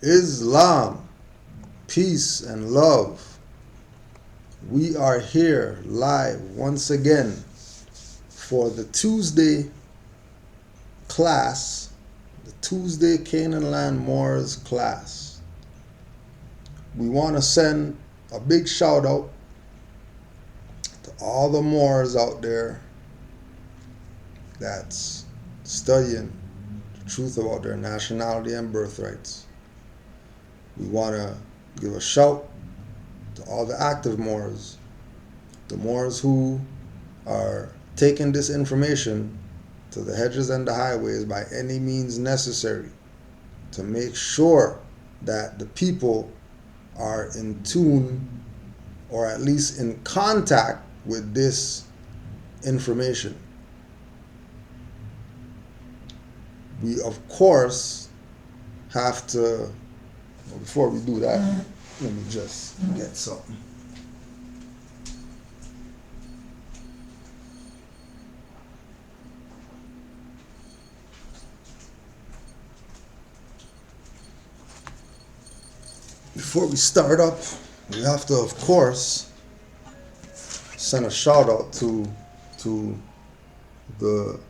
Islam, peace and love. We are here live once again for the Tuesday class, the Tuesday Canaanland Moors class. We want to send a big shout out to all the Moors out there that's studying the truth about their nationality and birthrights. We want to give a shout to all the active Moors, the Moors who are taking this information to the hedges and the highways by any means necessary to make sure that the people are in tune or at least in contact with this information. We, of course, have to, before we do that, let me just get something. Before we start up, we have to, of course, send a shout out to the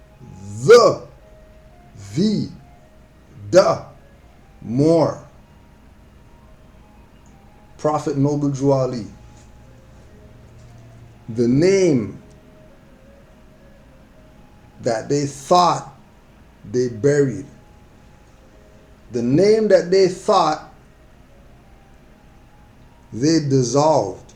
Moor, Prophet Noble Drew Ali. The name that they thought they buried, the name that they thought they dissolved,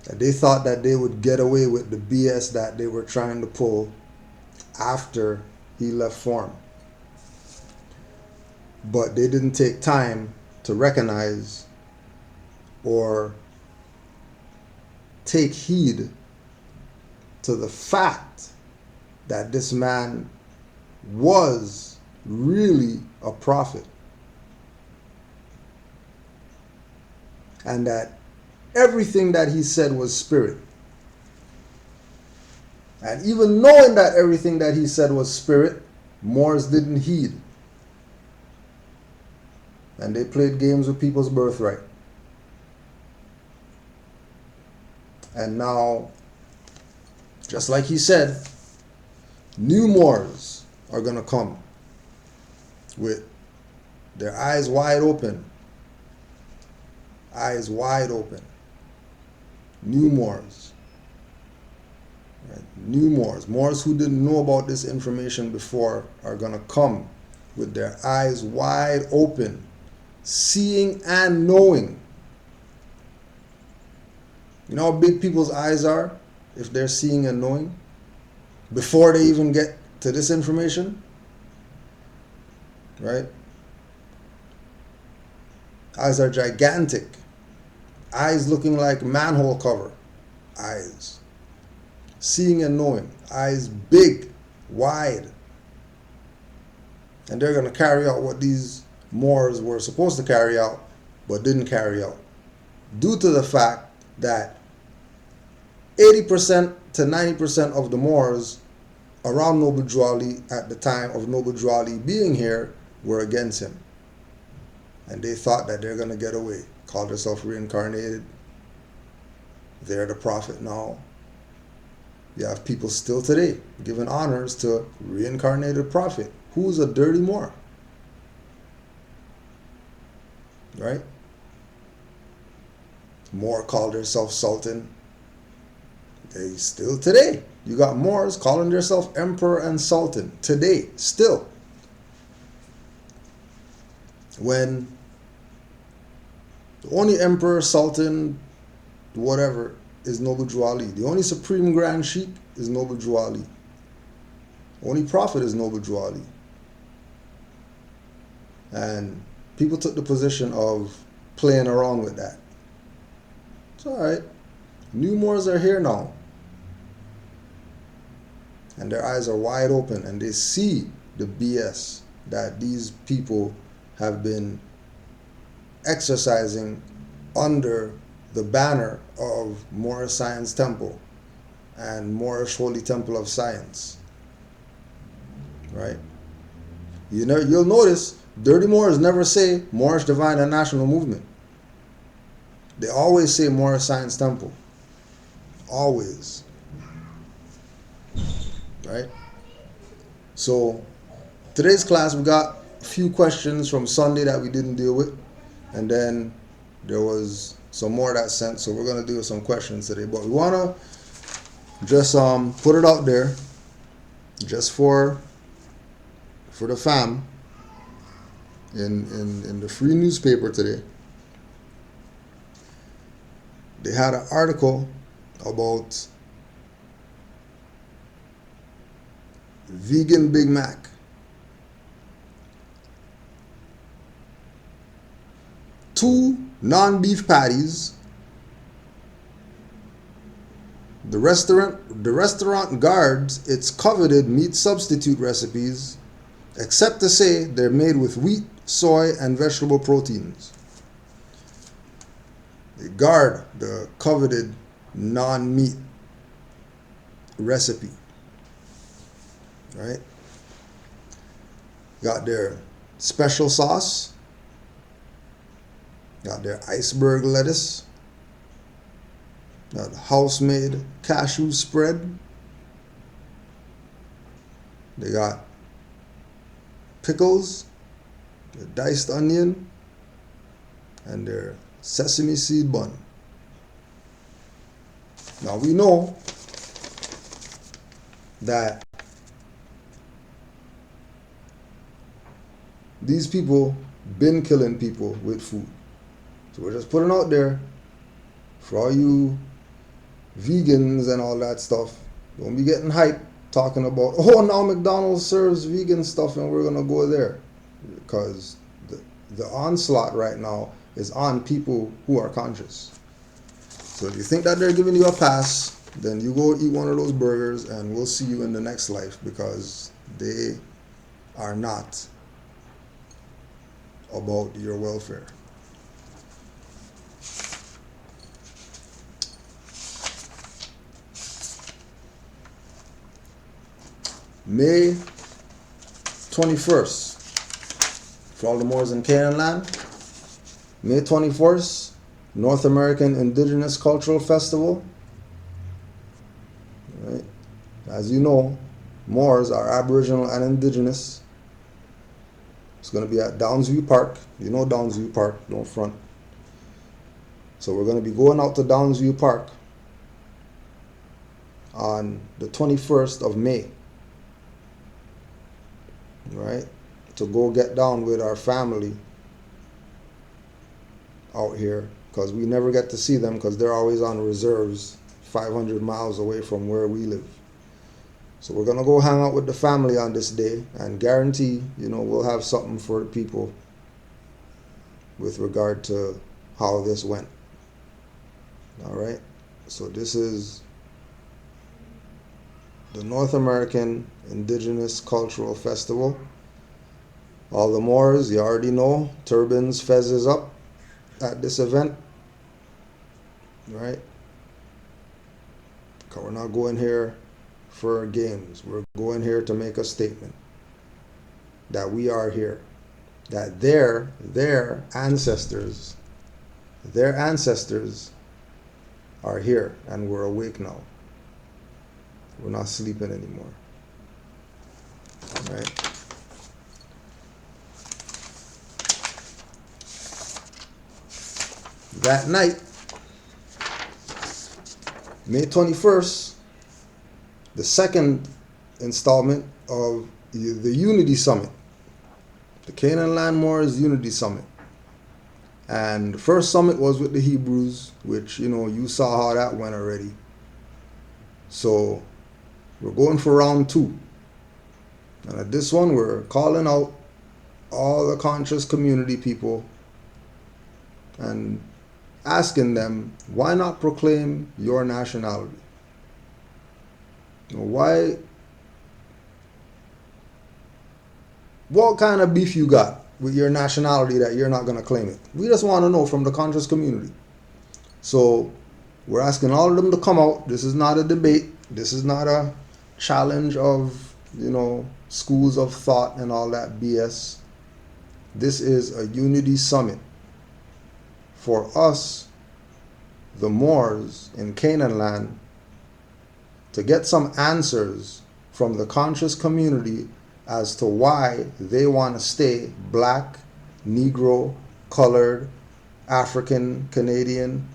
that they thought that they would get away with the BS that they were trying to pull after he left form. But they didn't take time to recognize or take heed to the fact that this man was really a prophet, and that everything that he said was spirit. And even knowing that everything that he said was spirit, Moors didn't heed. And they played games with people's birthright. And now, just like he said, new Moors are going to come with their eyes wide open. Eyes wide open. New Moors. Right? New Moors. Moors who didn't know about this information before are going to come with their eyes wide open, seeing and knowing. You know how big people's eyes are if they're seeing and knowing before they even get to this information? Right? Eyes are gigantic. Eyes looking like manhole cover. Eyes. Seeing and knowing. Eyes big, wide. And they're going to carry out what these Moors were supposed to carry out, but didn't carry out. Due to the fact that 80% to 90% of the Moors around Noble Drew Ali at the time of Noble Drew Ali being here were against him. And they thought that they're going to get away. Called themselves reincarnated. They're the prophet now. You have people still today giving honors to reincarnated prophet. Who's a dirty Moor? Right? Moor called themselves Sultan. They still today. You got Moors calling themselves Emperor and Sultan. Today, still. When the only Emperor, Sultan, whatever, is Noble Drew Ali. The only Supreme Grand Sheikh is Noble Drew Ali. The only Prophet is Noble Drew Ali. And people took the position of playing around with that. It's alright. New Moors are here now. And their eyes are wide open and they see the BS that these people have been exercising under the banner of Moorish Science Temple and Moorish Holy Temple of Science. Right? You'll notice Dirty Moors never say Moorish Divine and National Movement. They always say Moorish Science Temple. Always. Right? So today's class we got a few questions from Sunday that we didn't deal with, and then there was some more that sent, so we're gonna do some questions today. But we wanna just put it out there just for the fam in the free newspaper today. They had an article about vegan Big Mac. Two non-beef patties. The restaurant guards its coveted meat substitute recipes, except to say they're made with wheat, soy, and vegetable proteins. They guard the coveted non-meat recipe. Right? Got their special sauce. Got their iceberg lettuce. Got house-made cashew spread. They got pickles, their diced onion, and their sesame seed bun. Now we know that these people been killing people with food. So we're just putting out there for all you vegans and all that stuff. Don't be getting hyped talking about, oh, now McDonald's serves vegan stuff and we're going to go there. Because the onslaught right now is on people who are conscious. So if you think that they're giving you a pass, then you go eat one of those burgers and we'll see you in the next life, because they are not about your welfare. May 21st, for all the Moors in Canaanland. May 21st, North American Indigenous Cultural Festival. Right. As you know, Moors are Aboriginal and Indigenous. It's going to be at Downsview Park. You know Downsview Park, don't front. So we're going to be going out to Downsview Park on the 21st of May. Right? To go get down with our family out here, because we never get to see them because they're always on reserves 500 miles away from where we live. So we're going to go hang out with the family on this day and guarantee, we'll have something for the people with regard to how this went. All right? So this is the North American Indigenous Cultural Festival. All the Moors, you already know, turbans, fezzes up at this event. Right? We're not going here for games. We're going here to make a statement that we are here. That their ancestors are here, and we're awake now. We're not sleeping anymore. All right? That night, May 21st, the second installment of the Unity Summit, the Canaanland Moors Unity Summit. And the first summit was with the Hebrews, which, you saw how that went already. So we're going for round 2. And at this one, we're calling out all the conscious community people and asking them, why not proclaim your nationality? What kind of beef you got with your nationality that you're not going to claim it? We just want to know from the conscious community. So we're asking all of them to come out. This is not a debate. This is not a challenge of, schools of thought and all that BS. This is a unity summit for us, the Moors in Canaanland, to get some answers from the conscious community as to why they want to stay black, Negro, colored, African, Canadian,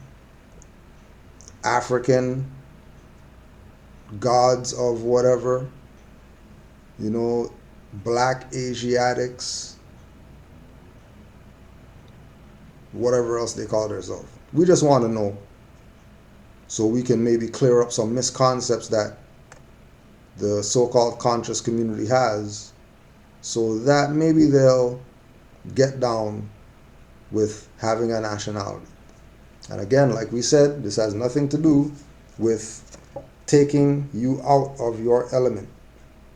African, gods of whatever, black Asiatics, whatever else they call themselves. We just want to know so we can maybe clear up some misconceptions that the so-called conscious community has, so that maybe they'll get down with having a nationality. And again, like we said, this has nothing to do with taking you out of your element.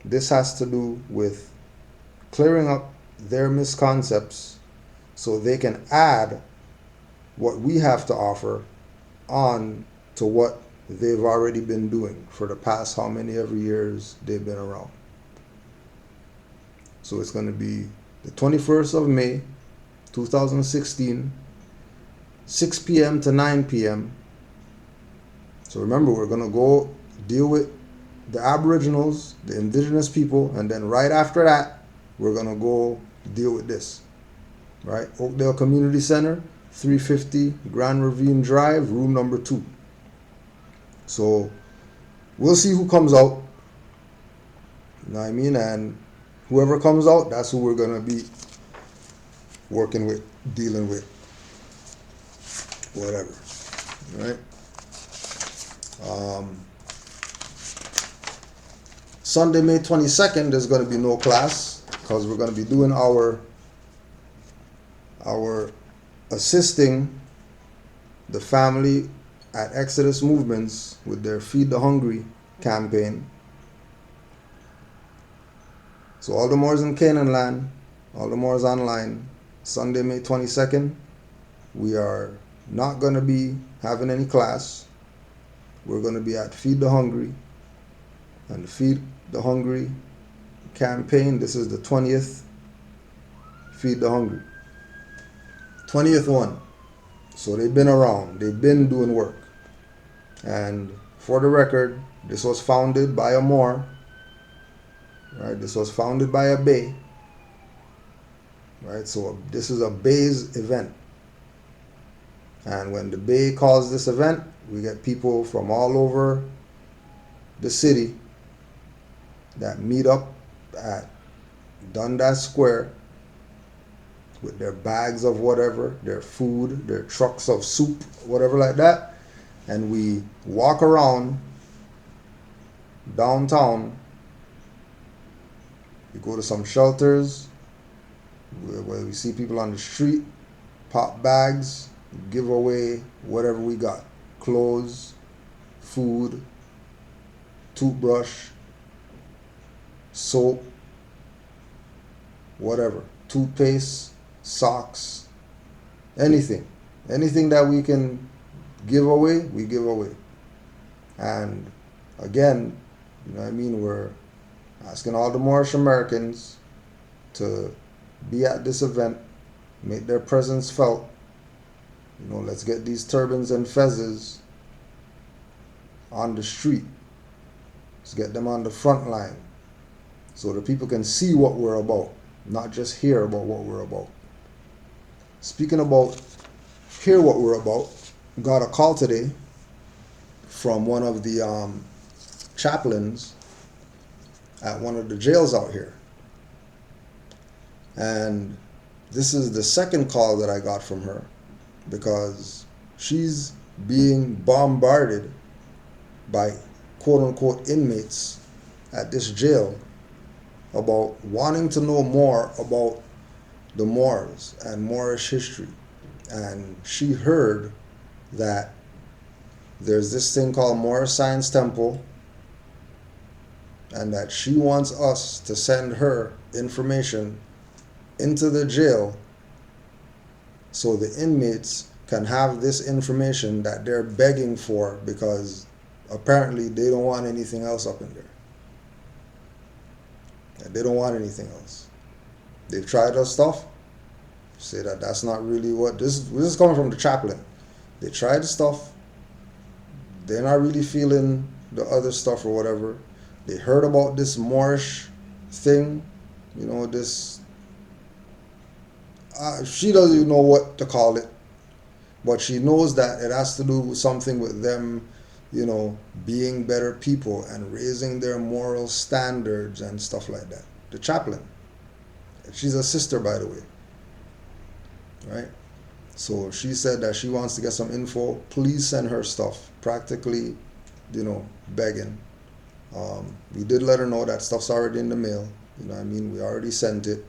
This has to do with clearing up their misconceptions so they can add what we have to offer on to what they've already been doing for the past how many ever years they've been around. So it's going to be the 21st of May, 2016, 6 p.m. to 9 p.m. So remember, we're going to go deal with the Aboriginals, the Indigenous people, and then right after that, we're going to go deal with this. Right? Oakdale Community Center, 350 Grand Ravine Drive, room number 2. So we'll see who comes out. You know what I mean? And whoever comes out, that's who we're going to be working with, dealing with, whatever. Right? Sunday, May 22nd, there's going to be no class because we're going to be doing our assisting the family at Exodus Movements with their Feed the Hungry campaign. So all the Moors in Canaanland, all the Moors online, Sunday, May 22nd, we are not going to be having any class. We're going to be at Feed the Hungry. And the Feed the Hungry campaign, this is the 20th Feed the Hungry. 20th one. So they've been around. They've been doing work. And for the record, this was founded by a Moor. Right? This was founded by a Bay. Right? So this is a Bay's event. And when the Bay calls this event, we get people from all over the city that meet up at Dundas Square with their bags of whatever, their food, their trucks of soup, whatever like that. And we walk around downtown. We go to some shelters where we see people on the street, pop bags, give away whatever we got. Clothes, food, toothbrush, soap, whatever, toothpaste, socks, anything that we can give away, we give away. And again, you know what I mean, we're asking all the Moorish Americans to be at this event, make their presence felt. Let's get these turbans and fezzes on the street. Let's get them on the front line so the people can see what we're about, not just hear about what we're about. Speaking about hear what we're about, got a call today from one of the chaplains at one of the jails out here. And this is the second call that I got from her, because she's being bombarded by quote-unquote inmates at this jail about wanting to know more about the Moors and Moorish history. And she heard that there's this thing called Moorish Science Temple, and that she wants us to send her information into the jail so the inmates can have this information that they're begging for, because apparently they don't want anything else up in there. And they don't want anything else. They've tried our stuff, say that that's not really what this is coming from the chaplain. They tried the stuff, they're not really feeling the other stuff or whatever. They heard about this Moorish thing, this she doesn't even know what to call it, but she knows that it has to do with something with them, being better people and raising their moral standards and stuff like that. The chaplain. She's a sister, by the way. Right? So she said that she wants to get some info. Please send her stuff. Practically, begging. We did let her know that stuff's already in the mail. We already sent it.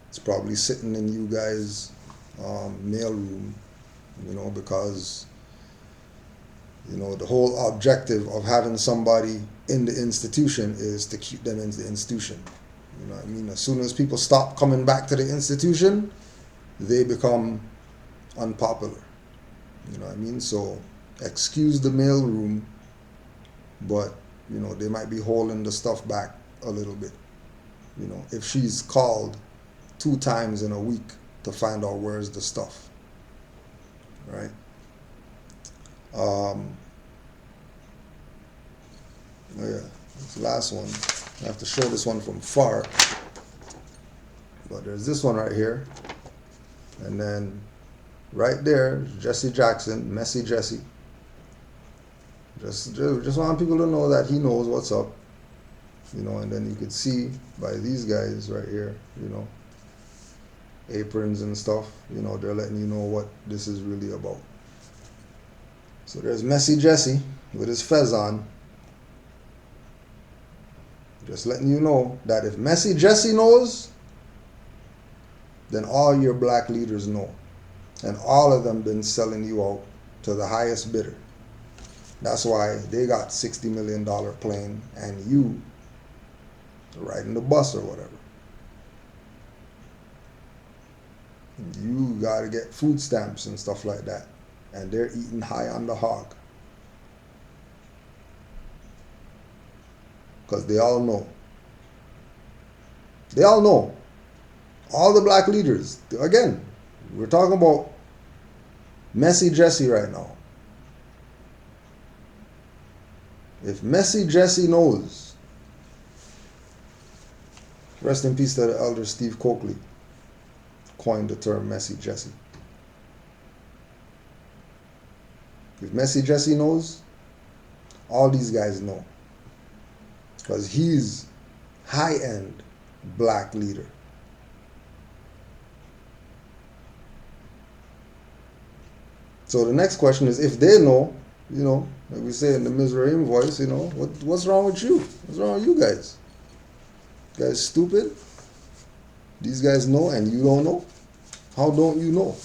It's probably sitting in you guys' mail room, because, the whole objective of having somebody in the institution is to keep them in the institution. As soon as people stop coming back to the institution, they become unpopular. So excuse the mail room, but, they might be holding the stuff back a little bit. If she's called 2 times in a week to find out where's the stuff. Right? Oh yeah, this last one. I have to show this one from far. But there's this one right here. And then right there, Jesse Jackson, Messy Jesse. Just want people to know that he knows what's up. And then you could see by these guys right here, aprons and stuff, they're letting you know what this is really about. So there's Messy Jesse with his fez on. Just letting you know that if Messy Jesse knows, then all your black leaders know. And all of them been selling you out to the highest bidder. That's why they got $60 million plane and you riding the bus or whatever. You got to get food stamps and stuff like that. And they're eating high on the hog. Because they all know. They all know. All the black leaders. Again, we're talking about Messy Jesse right now. If Messy Jesse knows, rest in peace to the elder Steve Coakley, coined the term Messy Jesse. If Messy Jesse knows, all these guys know. Because he's high-end black leader. So the next question is, if they know, like we say in the Mizraim voice, what's wrong with you? What's wrong with you guys? You guys stupid? These guys know and you don't know? How don't you know?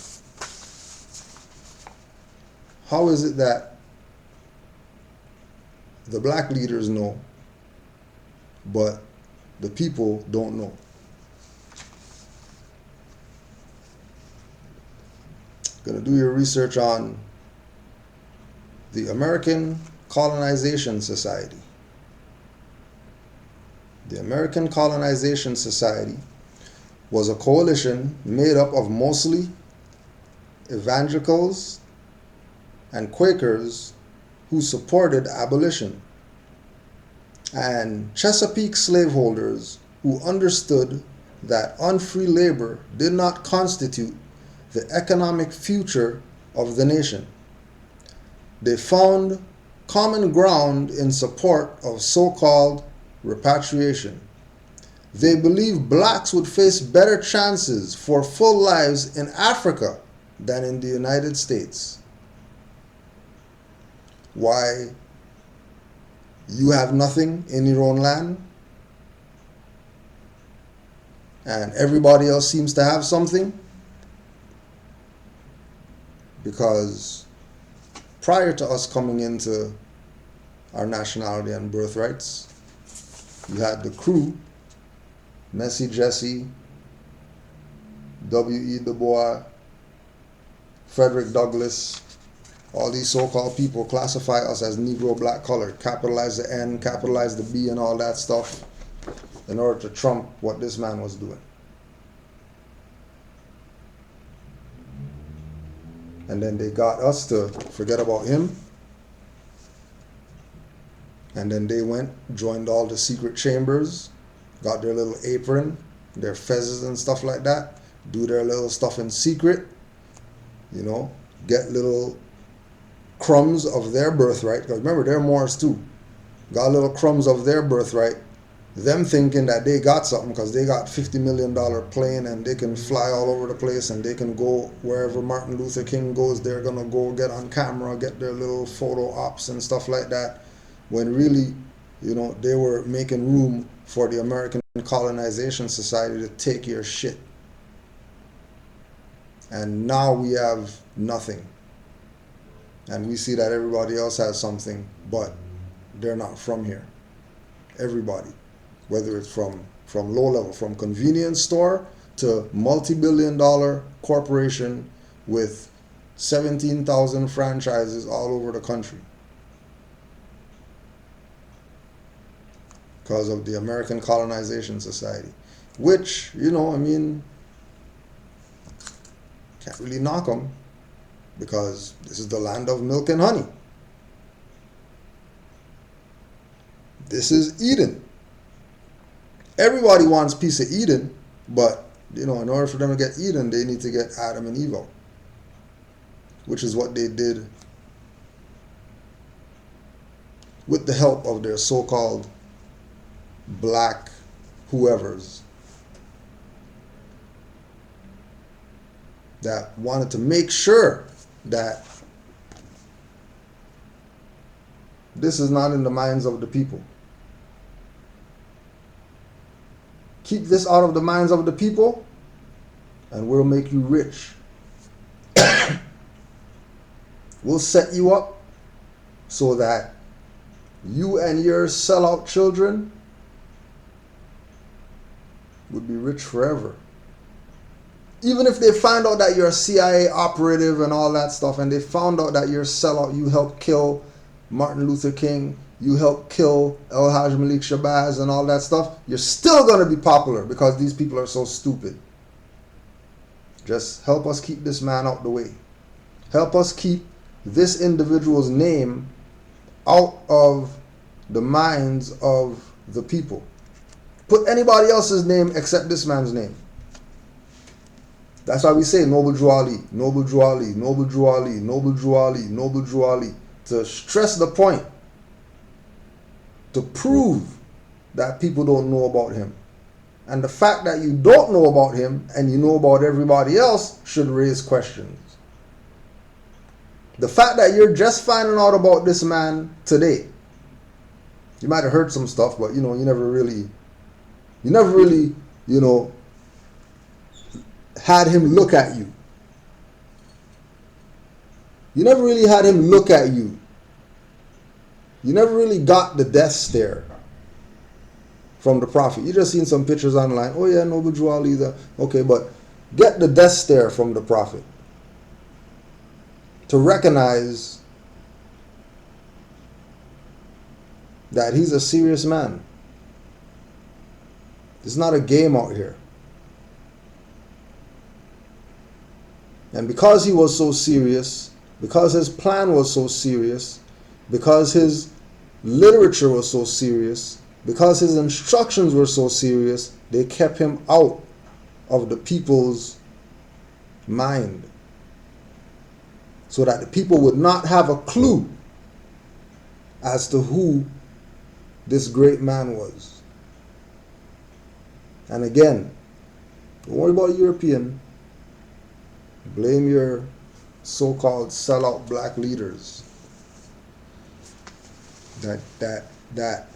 How is it that the black leaders know, but the people don't know? Gonna do your research on the American Colonization Society. The American Colonization Society was a coalition made up of mostly evangelicals and Quakers who supported abolition, and Chesapeake slaveholders who understood that unfree labor did not constitute the economic future of the nation. They found common ground in support of so-called repatriation. They believed blacks would face better chances for full lives in Africa than in the United States. Why? You have nothing in your own land, and everybody else seems to have something? Because prior to us coming into our nationality and birthrights, you had the crew, Messy Jesse, W.E. Du Bois, Frederick Douglass. All these so-called people classify us as Negro black colored, capitalize the N, capitalize the B and all that stuff. in order to trump what this man was doing. And then they got us to forget about him. And then they went, joined all the secret chambers, got their little apron, their fezzes and stuff like that, do their little stuff in secret, you know, get little crumbs of their birthright. Because remember, they're Moors too. Got little crumbs of their birthright. Them thinking that they got something because they got $50 million plane and they can fly all over the place and they can go wherever Martin Luther King goes. They're going to go get on camera, get their little photo ops and stuff like that. When really, you know, they were making room for the American Colonization Society to take your shit. And now we have nothing. And we see that everybody else has something, but they're not from here. Everybody. Whether it's from low level, from convenience store to multi-billion-dollar corporation with 17,000 franchises all over the country. Because of the American Colonization Society. Which, you know, I mean, can't really knock them because this is the land of milk and honey. This is Eden. Everybody wants a piece of Eden, but, you know, in order for them to get Eden, they need to get Adam and Eve out, which is what they did with the help of their so-called black whoever's that wanted to make sure that this is not in the minds of the people. Keep this out of the minds of the people, and we'll make you rich. We'll set you up so that you and your sellout children would be rich forever. Even if they find out that you're a CIA operative and all that stuff, and they found out that you're a sellout, you helped kill Martin Luther King, you helped kill El Haj Malik Shabazz and all that stuff, you're still going to be popular because these people are so stupid. Just help us keep this man out the way. Help us keep this individual's name out of the minds of the people. Put anybody else's name except this man's name. That's why we say Noble Drew Ali, Noble Drew Ali, Noble Drew Ali, Noble Drew Ali, Noble Drew Ali, to stress the point, to prove that people don't know about him. And the fact that you don't know about him and you know about everybody else should raise questions. The fact that you're just finding out about this man today, you might have heard some stuff, but you know, you never really, you know, had him look at you. You never really had him look at you. You never really got the death stare from the prophet. You just seen some pictures online. Oh yeah, Noble Drew Ali. Okay, but get the death stare from the prophet to recognize that he's a serious man. It's not a game out here. And because he was so serious, because his plan was so serious, because his literature was so serious, because his instructions were so serious, they kept him out of the people's mind, so that the people would not have a clue as to who this great man was. And again, don't worry about European. Blame your so-called sellout black leaders that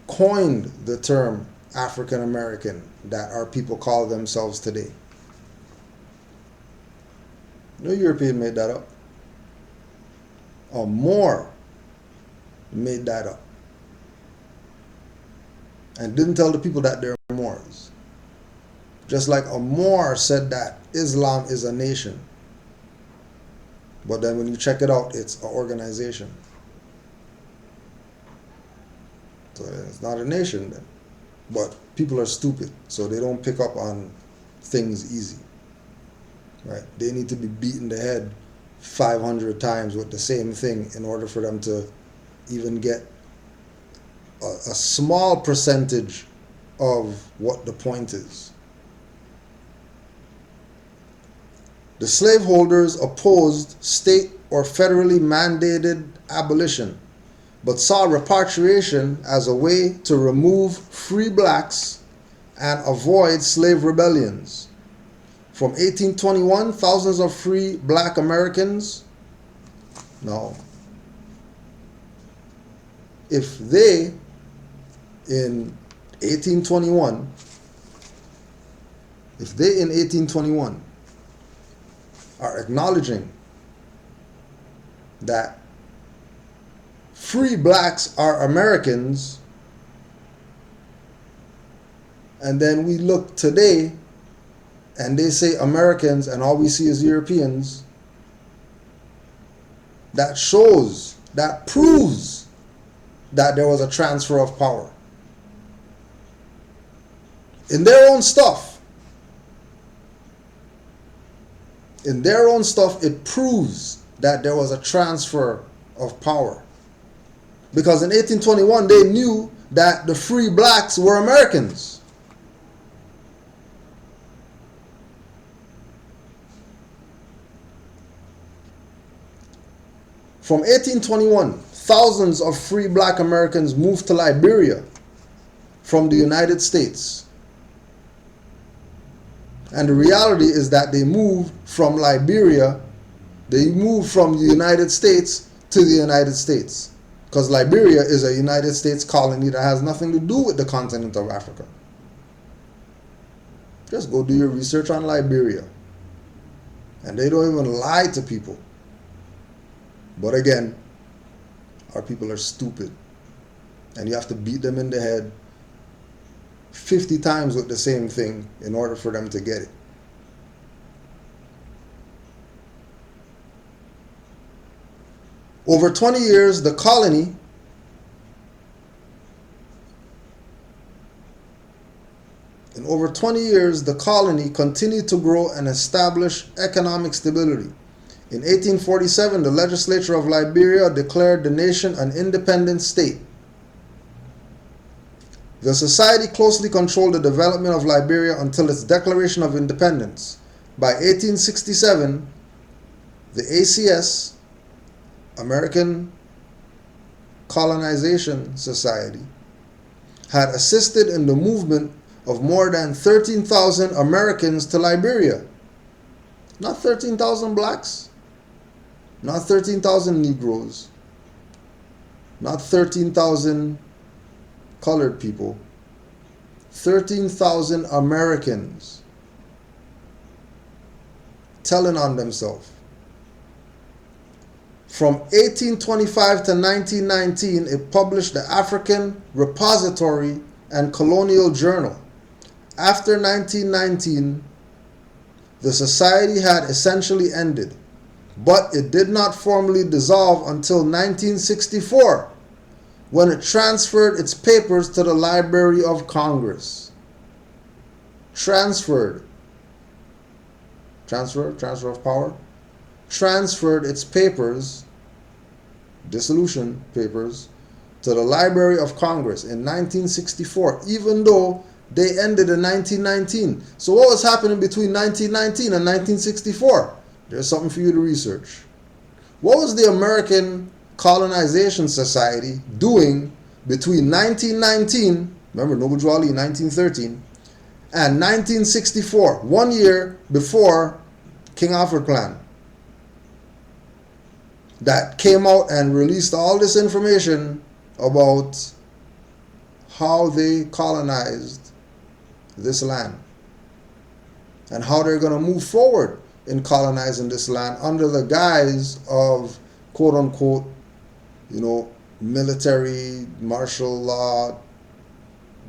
coined the term African American that our people call themselves today. No European made that up. A Moor made that up and didn't tell the people that they're Moors. Just like a Moor said that Islam is a nation. But then when you check it out, it's an organization. So it's not a nation then. But people are stupid, so they don't pick up on things easy. Right? They need to be beaten in the head 500 times with the same thing in order for them to even get a small percentage of what the point is. The slaveholders opposed state or federally mandated abolition, but saw repatriation as a way to remove free blacks and avoid slave rebellions. From 1821, thousands of free black Americans. No. If they, in 1821, are acknowledging that free blacks are Americans, and then we look today and they say Americans and all we see is Europeans, that shows, that proves that there was a transfer of power. In their own stuff, it proves that there was a transfer of power. Because in 1821, they knew that the free blacks were Americans. From 1821, thousands of free black Americans moved to Liberia from the United States. And the reality is that they moved from Liberia, they moved from the United States to the United States. Because Liberia is a United States colony that has nothing to do with the continent of Africa. Just go do your research on Liberia. And they don't even lie to people. But again, our people are stupid. And you have to beat them in the head 50 times with the same thing in order for them to get it. Over 20 years, the colony continued to grow and establish economic stability. In 1847, the legislature of Liberia declared the nation an independent state. The society closely controlled the development of Liberia until its declaration of independence. By 1867, the ACS, American Colonization Society, had assisted in the movement of more than 13,000 Americans to Liberia. Not 13,000 blacks, not 13,000 Negroes, not 13,000 colored people, 13,000 Americans telling on themselves. From 1825 to 1919, it published the African Repository and Colonial Journal. After 1919, the society had essentially ended, but it did not formally dissolve until 1964, when it transferred its papers to the Library of Congress. Transfer of power. Transferred its papers, dissolution papers, to the Library of Congress in 1964, even though they ended in 1919. So what was happening between 1919 and 1964? There's something for you to research. What was the American Colonization Society doing between 1919, remember Noble Drew Ali, 1913, and 1964, 1 year before King Alfred Plan, that came out and released all this information about how they colonized this land and how they're going to move forward in colonizing this land under the guise of quote unquote, military, martial law,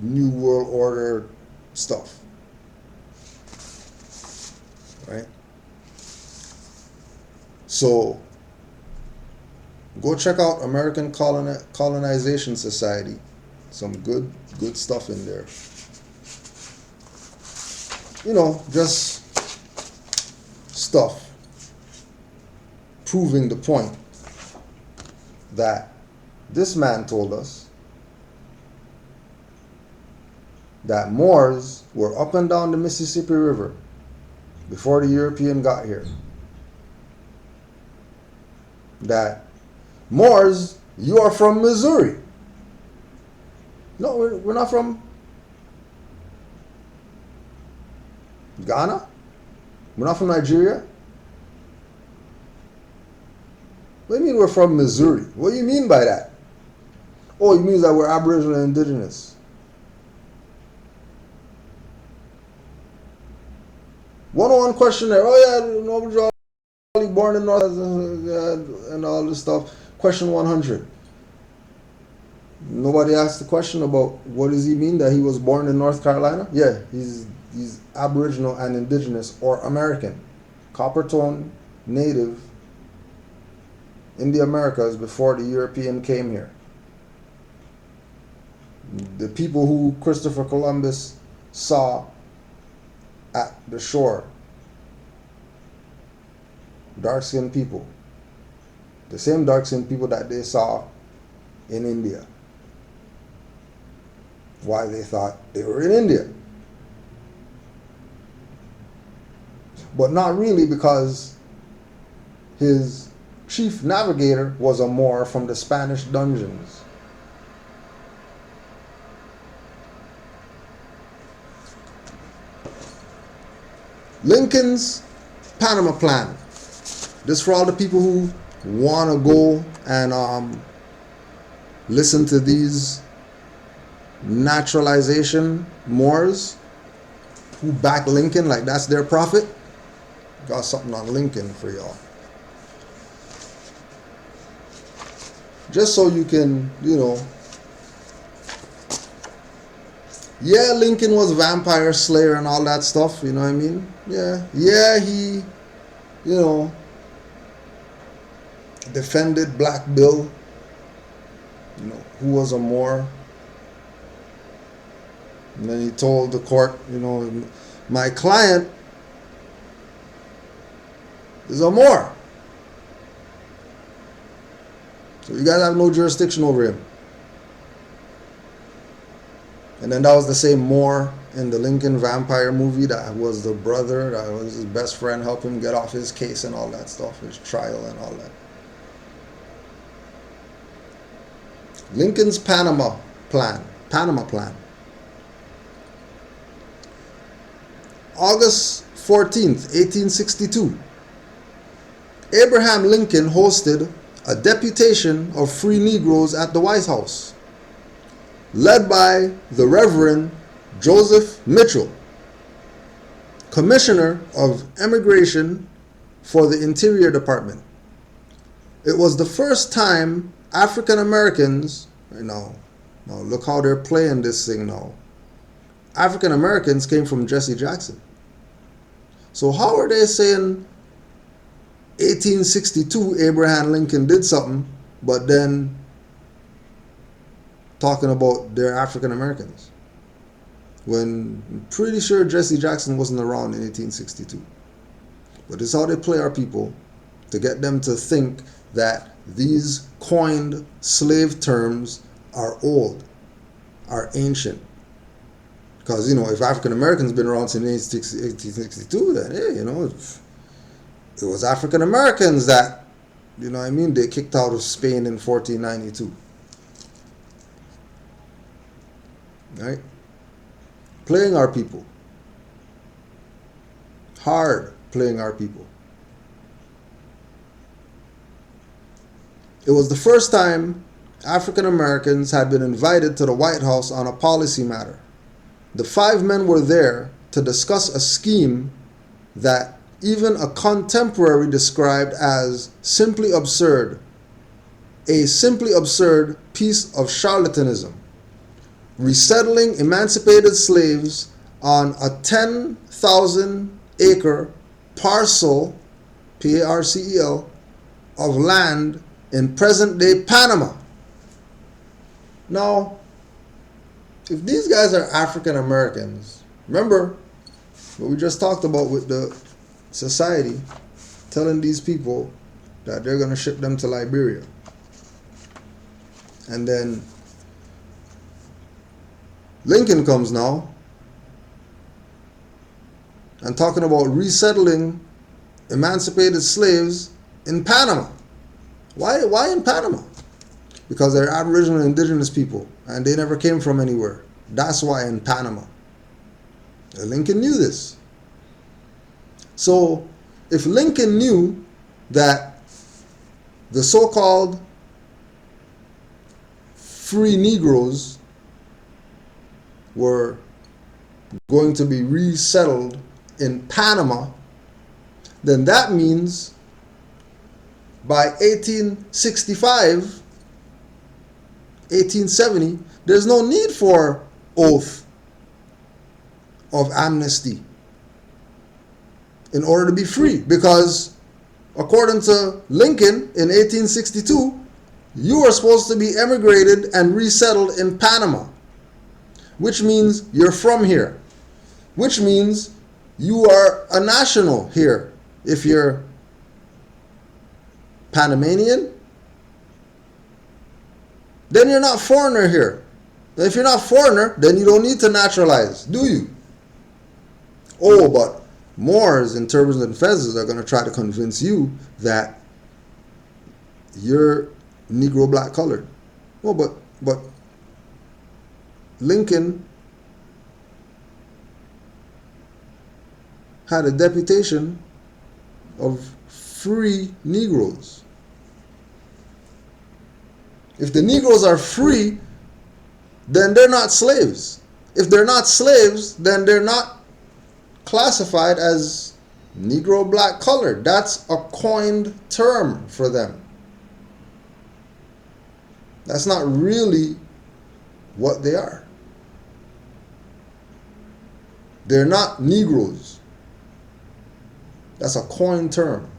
New World Order stuff. Right? So go check out American Colonization Society Some good stuff in there. You know, just stuff proving the point that this man told us that Moors were up and down the Mississippi River before the European got here. That Moors, you are from Missouri. No, we're not from Ghana. We're not from Nigeria. What do you mean we're from Missouri? What do you mean by that? Oh, it means that we're Aboriginal and Indigenous. One-on-one question there. Oh yeah, no, born in North and all this stuff. Question 100. Nobody asked the question about what does he mean that he was born in North Carolina? Yeah, he's Aboriginal and Indigenous or American. Copper tone, native in the Americas before the European came here. The people who Christopher Columbus saw at the shore, dark-skinned people, the same dark-skinned people that they saw in India. Why they thought they were in India. But not really, because his chief navigator was a Moor from the Spanish dungeons. Lincoln's Panama Plan. This for all the people who want to go and listen to these naturalization Moors who back Lincoln like that's their prophet. Got something on Lincoln for y'all. Just so you can, you know. Yeah, Lincoln was vampire slayer and all that stuff, you know what I mean? Yeah, he, you know, defended Black Bill, you know, who was a Moor. And then he told the court, you know, my client is a Moor. So you guys have no jurisdiction over him. And then that was the same Moor in the Lincoln Vampire movie that was the brother, that was his best friend, help him get off his case and all that stuff, his trial and all that. Lincoln's Panama Plan. August 14th, 1862. Abraham Lincoln hosted a deputation of free Negroes at the White House, led by the Reverend Joseph Mitchell, Commissioner of Immigration for the Interior Department. It was the first time African Americans, now look how they're playing this thing now. African Americans came from Jesse Jackson. So how are they saying 1862 Abraham Lincoln did something, but then talking about their African Americans, when I'm pretty sure Jesse Jackson wasn't around in 1862. But this is how they play our people to get them to think that these coined slave terms are old, are ancient. Because, you know, if African Americans been around since 1862, then, hey, you know, it was African Americans that, you know what I mean, they kicked out of Spain in 1492. Right? Playing our people. Hard playing our people. It was the first time African Americans had been invited to the White House on a policy matter. The 5 men were there to discuss a scheme that even a contemporary described as simply absurd, a simply absurd piece of charlatanism. Resettling emancipated slaves on a 10,000-acre parcel, Parcel, of land in present-day Panama. Now, if these guys are African Americans, remember what we just talked about with the society telling these people that they're going to ship them to Liberia. And then Lincoln comes now and talking about resettling emancipated slaves in Panama. Why in Panama? Because they're Aboriginal and Indigenous people and they never came from anywhere. That's why in Panama. Lincoln knew this. So if Lincoln knew that the so-called free Negroes were going to be resettled in Panama, then that means by 1865, 1870, there's no need for oath of amnesty in order to be free, because according to Lincoln in 1862, you are supposed to be emigrated and resettled in Panama, which means you're from here, which means you are a national here. If you're Panamanian, then you're not foreigner here. If you're not foreigner, then you don't need to naturalize, do you? Oh, but Moors and turbans and fezzes are going to try to convince you that you're Negro black colored. Well, but Lincoln had a deputation of free Negroes. If the Negroes are free, then they're not slaves. If they're not slaves, then they're not classified as Negro black colored. That's a coined term for them. That's not really what they are. They're not Negroes. That's a coined term.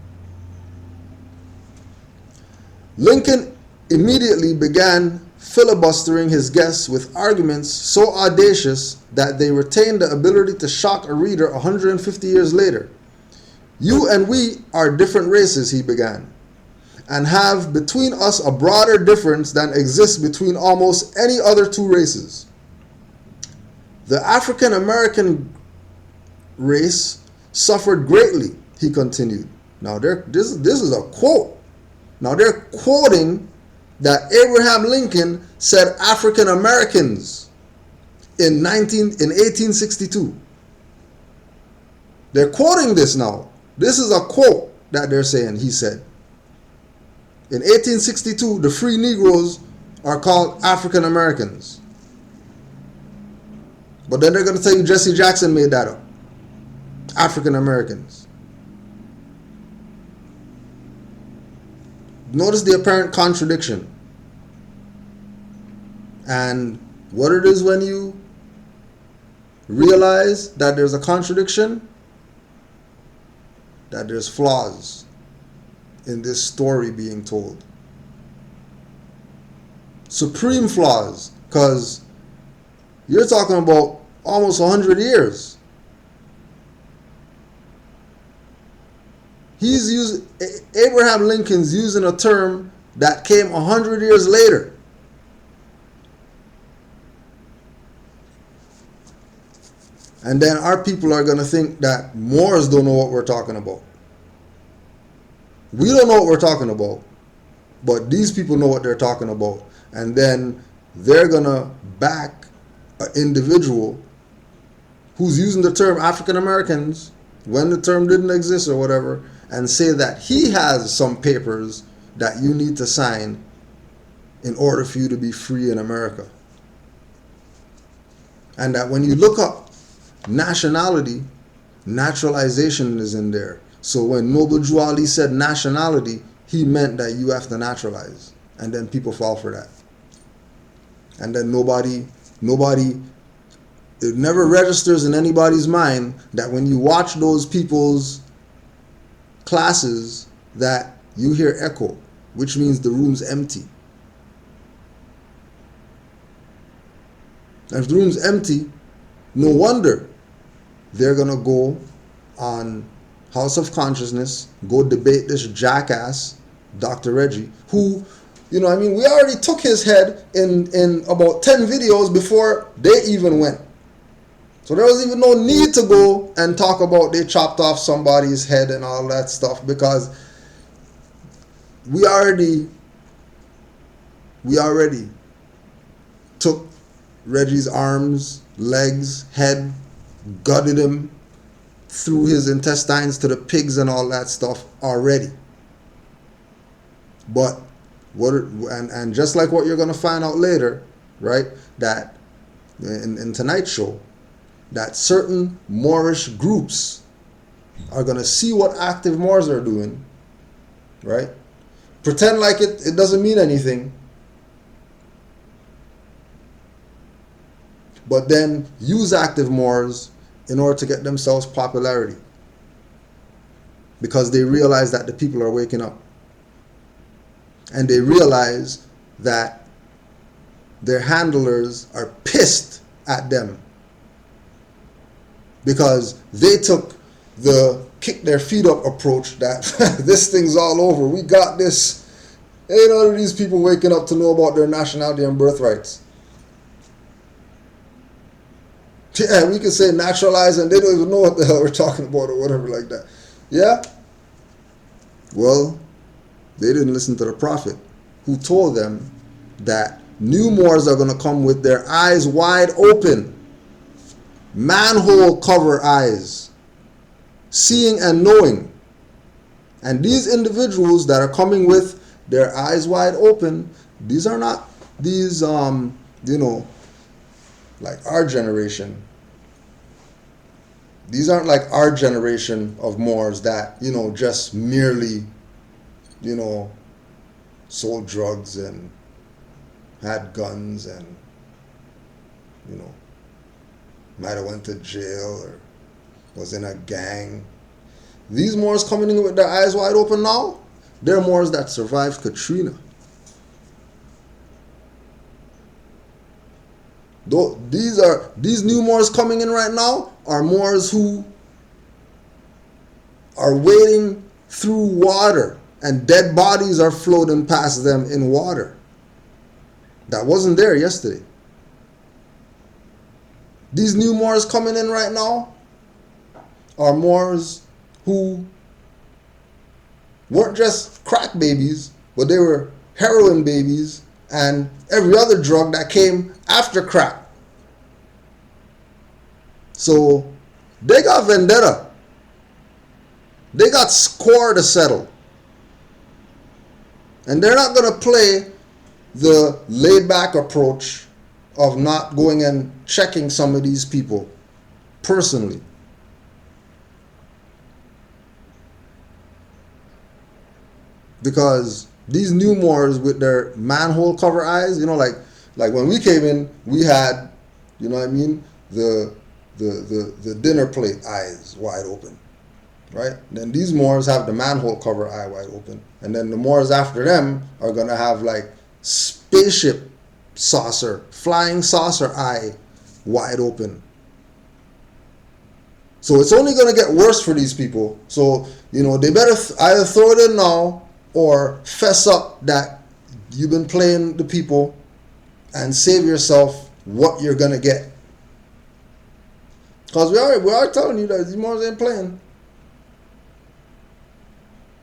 Lincoln immediately began filibustering his guests with arguments so audacious that they retained the ability to shock a reader 150 years later. You and we are different races, he began, and have between us a broader difference than exists between almost any other two races. The African American race suffered greatly, he continued. Now, this is a quote. Now, they're quoting that Abraham Lincoln said African Americans in 1862. They're quoting this now. This is a quote that they're saying he said. In 1862, the free Negroes are called African Americans. But then they're going to tell you Jesse Jackson made that up. African Americans. Notice the apparent contradiction. And what it is when you realize that there's a contradiction, that there's flaws in this story being told. Supreme flaws, because you're talking about almost 100 years. Abraham Lincoln's using a term that came 100 years later. And then our people are going to think that Moors don't know what we're talking about. We don't know what we're talking about, but these people know what they're talking about. And then they're going to back an individual who's using the term African Americans when the term didn't exist or whatever, and say that he has some papers that you need to sign in order for you to be free in America. And that when you look up nationality, naturalization is in there. So when Noble Drew Ali said nationality, he meant that you have to naturalize. And then people fall for that. And then nobody, it never registers in anybody's mind that when you watch those people's classes that you hear echo, which means the room's empty. And if the room's empty, no wonder they're going to go on House of Consciousness, go debate this jackass, Dr. Reggie, who, we already took his head in about 10 videos before they even went. So there was even no need to go and talk about they chopped off somebody's head and all that stuff, because we already took Reggie's arms, legs, head, gutted him, threw his intestines to the pigs and all that stuff already. But and just like what you're going to find out later, right, that in tonight's show, that certain Moorish groups are going to see what active Moors are doing, right? Pretend like it doesn't mean anything, but then use active Moors in order to get themselves popularity, because they realize that the people are waking up, and they realize that their handlers are pissed at them because they took the kick their feet up approach that this thing's all over, we got this. Ain't none of these people waking up to know about their nationality and birthrights. Yeah, we can say naturalize and they don't even know what the hell we're talking about or whatever like that. Yeah? Well, they didn't listen to the prophet who told them that new Moors are going to come with their eyes wide open, manhole cover eyes, seeing and knowing. And these individuals that are coming with their eyes wide open, these are not these like our generation. These aren't like our generation of Moors that, just merely, sold drugs and had guns and, might have went to jail or was in a gang. These Moors coming in with their eyes wide open now, they're Moors that survived Katrina. These new Moors coming in right now are Moors who are wading through water and dead bodies are floating past them in water. That wasn't there yesterday. These new Moors coming in right now are Moors who weren't just crack babies, but they were heroin babies and every other drug that came after crack. So they got vendetta. They got score to settle. And they're not going to play the laid-back approach of not going and checking some of these people personally. Because these new Moors with their manhole cover eyes, like when we came in, we had, the dinner plate eyes wide open, right? Then these Moors have the manhole cover eye wide open. And then the Moors after them are going to have like spaceship saucer, flying saucer eye wide open. So it's only going to get worse for these people. So, they better either throw it in now or fess up that you've been playing the people and save yourself what you're going to get. Because we are telling you that these Moors ain't playing.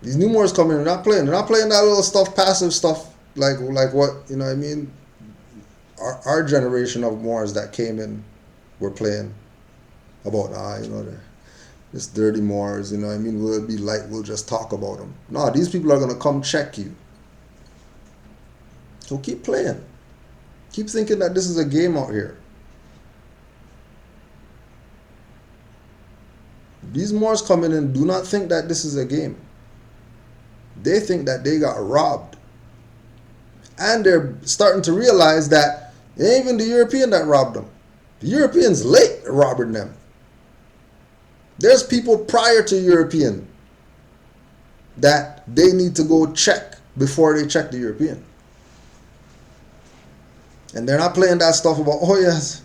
These new Moors coming in, they're not playing. They're not playing that little stuff, passive stuff, like what, our generation of Moors that came in were playing about, this dirty Moors, will it be light, we'll just talk about them. No, these people are going to come check you. So keep playing. Keep thinking that this is a game out here. These Moors coming in do not think that this is a game. They think that they got robbed. And they're starting to realize that it ain't even the European that robbed them. The Europeans late robbing them. There's people prior to European that they need to go check before they check the European. And they're not playing that stuff about, oh yes,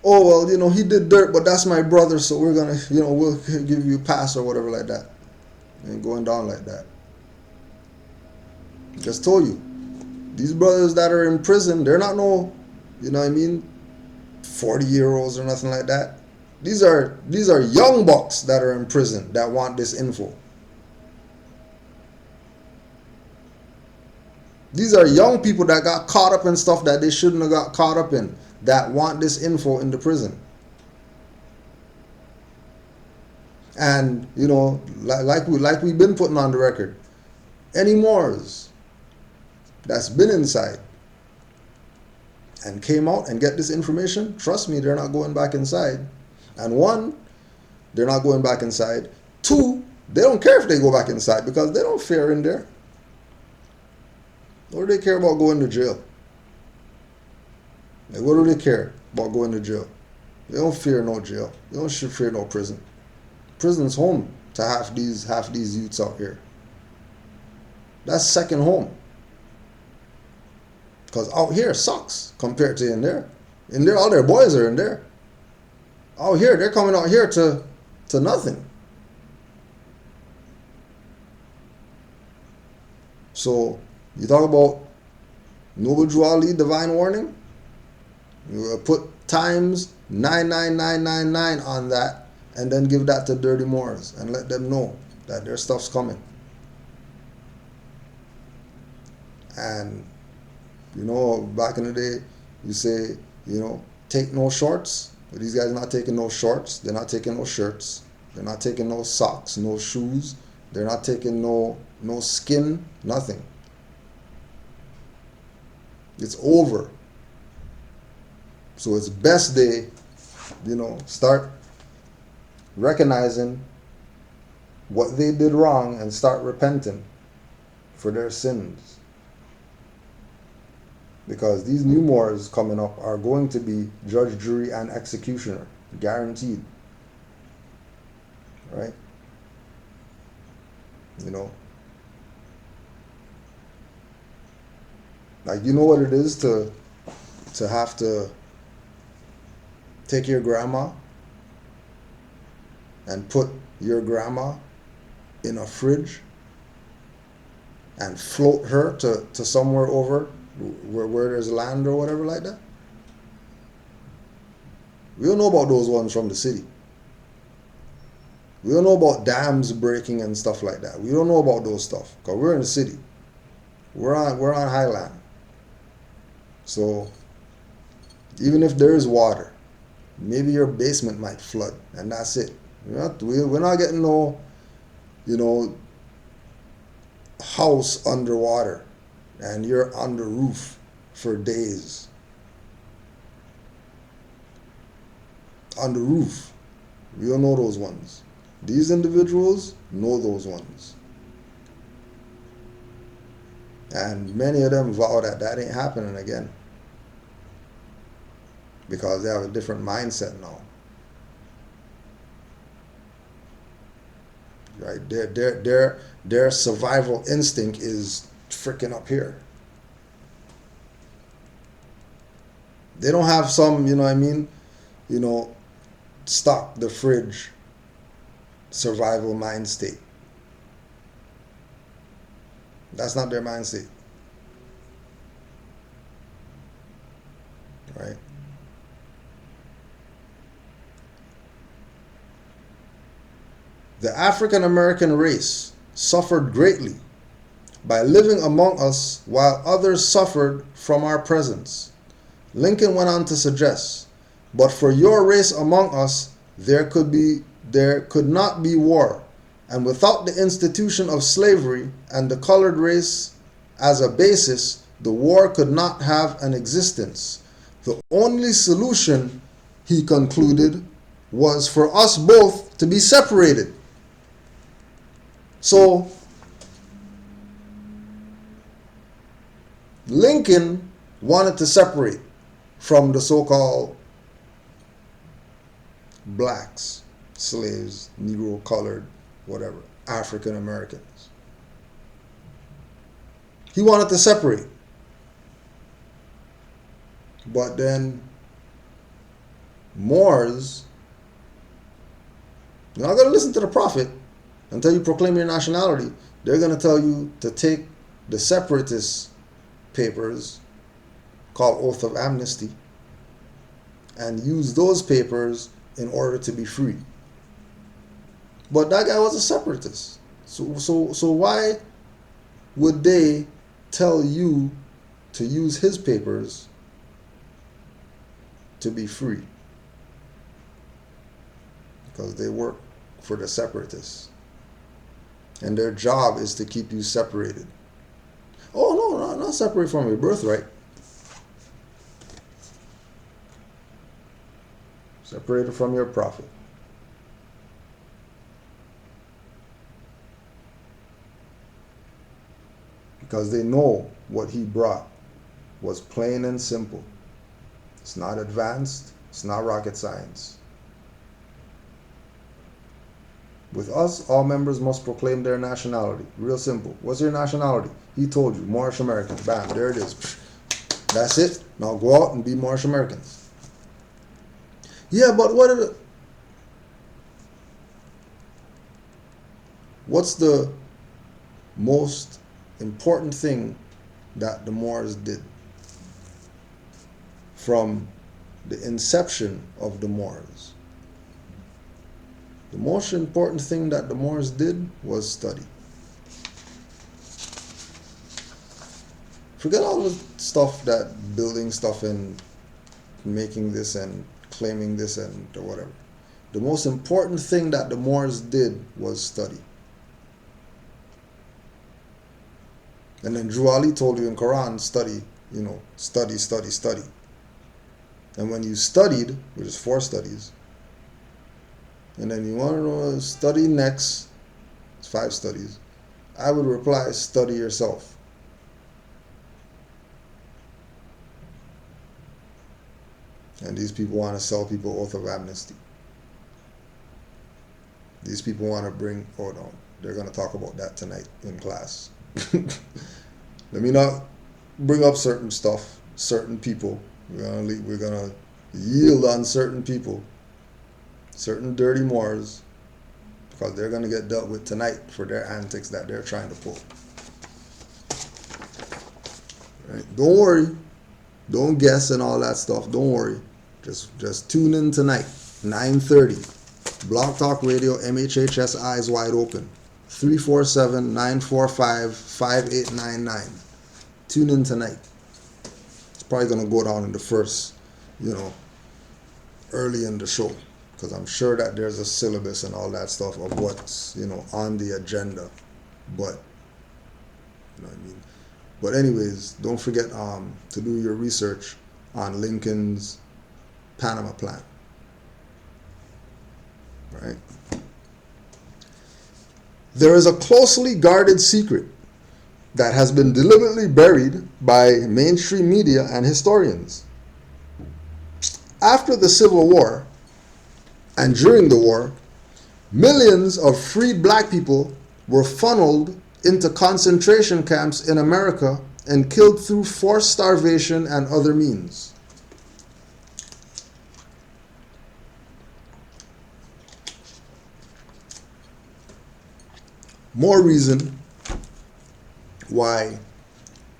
oh well, he did dirt, but that's my brother, so we're gonna, we'll give you a pass or whatever like that. And going down like that. Just told you, these brothers that are in prison, they're not no, 40-year-olds or nothing like that. These are young bucks that are in prison that want this info. These are young people that got caught up in stuff that they shouldn't have got caught up in, that want this info in the prison. And like we've been putting on the record, any Moors that's been inside and came out and get this information, trust me, they're not going back inside. And one, they're not going back inside. Two, they don't care if they go back inside because they don't fear in there. What do they care about going to jail? Like, what do they care about going to jail? They don't fear no jail. They don't fear no prison. Prison's home to half these youths out here. That's second home. Because out here sucks compared to in there. In there, all their boys are in there. Out here, they're coming out here to nothing. So, you talk about Noble Drew Ali, divine warning? You put times 99999 on that, and then give that to Dirty Moors and let them know that their stuff's coming. And back in the day, you say, take no shorts. But these guys are not taking no shorts. They're not taking no shirts. They're not taking no socks, no shoes. They're not taking no skin, nothing. It's over. So it's best they, start recognizing what they did wrong and start repenting for their sins. Because these new Moors coming up are going to be judge, jury, and executioner. Guaranteed. Right? Like, what it is to have to take your grandma and put your grandma in a fridge and float her to somewhere over where there's land or whatever like that. We don't know about those ones from the city. We don't know about dams breaking and stuff like that. We don't know about those stuff because we're in the city. We're on highland. So even if there is water, maybe your basement might flood and that's it. We're not getting no, house underwater and you're on the roof for days. On the roof. We don't know those ones. These individuals know those ones. And many of them vow that ain't happening again. Because they have a different mindset now. Right? Their survival instinct is freaking up here. They don't have some, stock the fridge survival mind state. That's not their mind state. Right? The African American race suffered greatly by living among us while others suffered from our presence. Lincoln went on to suggest, but for your race among us, there could not be war, and without the institution of slavery and the colored race as a basis, the war could not have an existence. The only solution, he concluded, was for us both to be separated. So, Lincoln wanted to separate from the so-called blacks, slaves, Negro, colored, whatever, African Americans. He wanted to separate. But then Moors, you're not going to listen to the prophet until you proclaim your nationality. They're going to tell you to take the separatist papers called Oath of Amnesty and use those papers in order to be free. But that guy was a separatist. So why would they tell you to use his papers to be free? Because they work for the separatists. And their job is to keep you separated. Oh, no, not separate from your birthright. Separated from your prophet. Because they know what he brought was plain and simple. It's not advanced. It's not rocket science. With us, all members must proclaim their nationality. Real simple. What's your nationality? He told you, Moorish Americans. Bam, there it is. That's it. Now go out and be Moorish Americans. Yeah, but what's the most important thing that the Moors did from the inception of the Moors? The most important thing that the Moors did was study. Forget all the stuff that building stuff and making this and claiming this and or whatever. The most important thing that the Moors did was study. And then Drew Ali told you in Quran, study, study, study, study. And when you studied, which is 4 studies, and then you want to study next, it's 5 studies, I would reply, study yourself. And these people want to sell people Oath of Amnesty. These people want to bring, oh no, they're going to talk about that tonight in class. Let me not bring up certain stuff, certain people. We're gonna yield on certain people, certain dirty Moors, because they're gonna get dealt with tonight for their antics that they're trying to pull. Right? Don't worry, don't guess and all that stuff. Don't worry, just tune in tonight, 9:30, Blog Talk Radio, MHHS Eyes Wide Open. 347-945-5899. Tune in tonight. It's probably going to go down in the first, early in the show. Because I'm sure that there's a syllabus and all that stuff of what's, on the agenda. But, you know what I mean? But anyways, don't forget to do your research on Lincoln's Panama Plan. Right? There is a closely guarded secret that has been deliberately buried by mainstream media and historians. After the Civil War and during the war, millions of freed black people were funneled into concentration camps in America and killed through forced starvation and other means. More reason why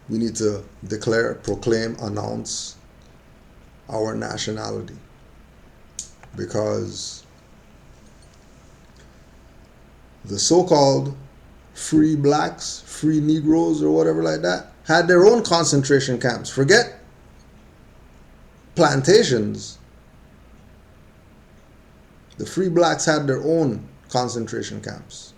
we need to declare, proclaim, announce our nationality. Because the so-called free blacks, free Negroes or whatever like that, had their own concentration camps. Forget plantations. The free blacks had their own concentration camps.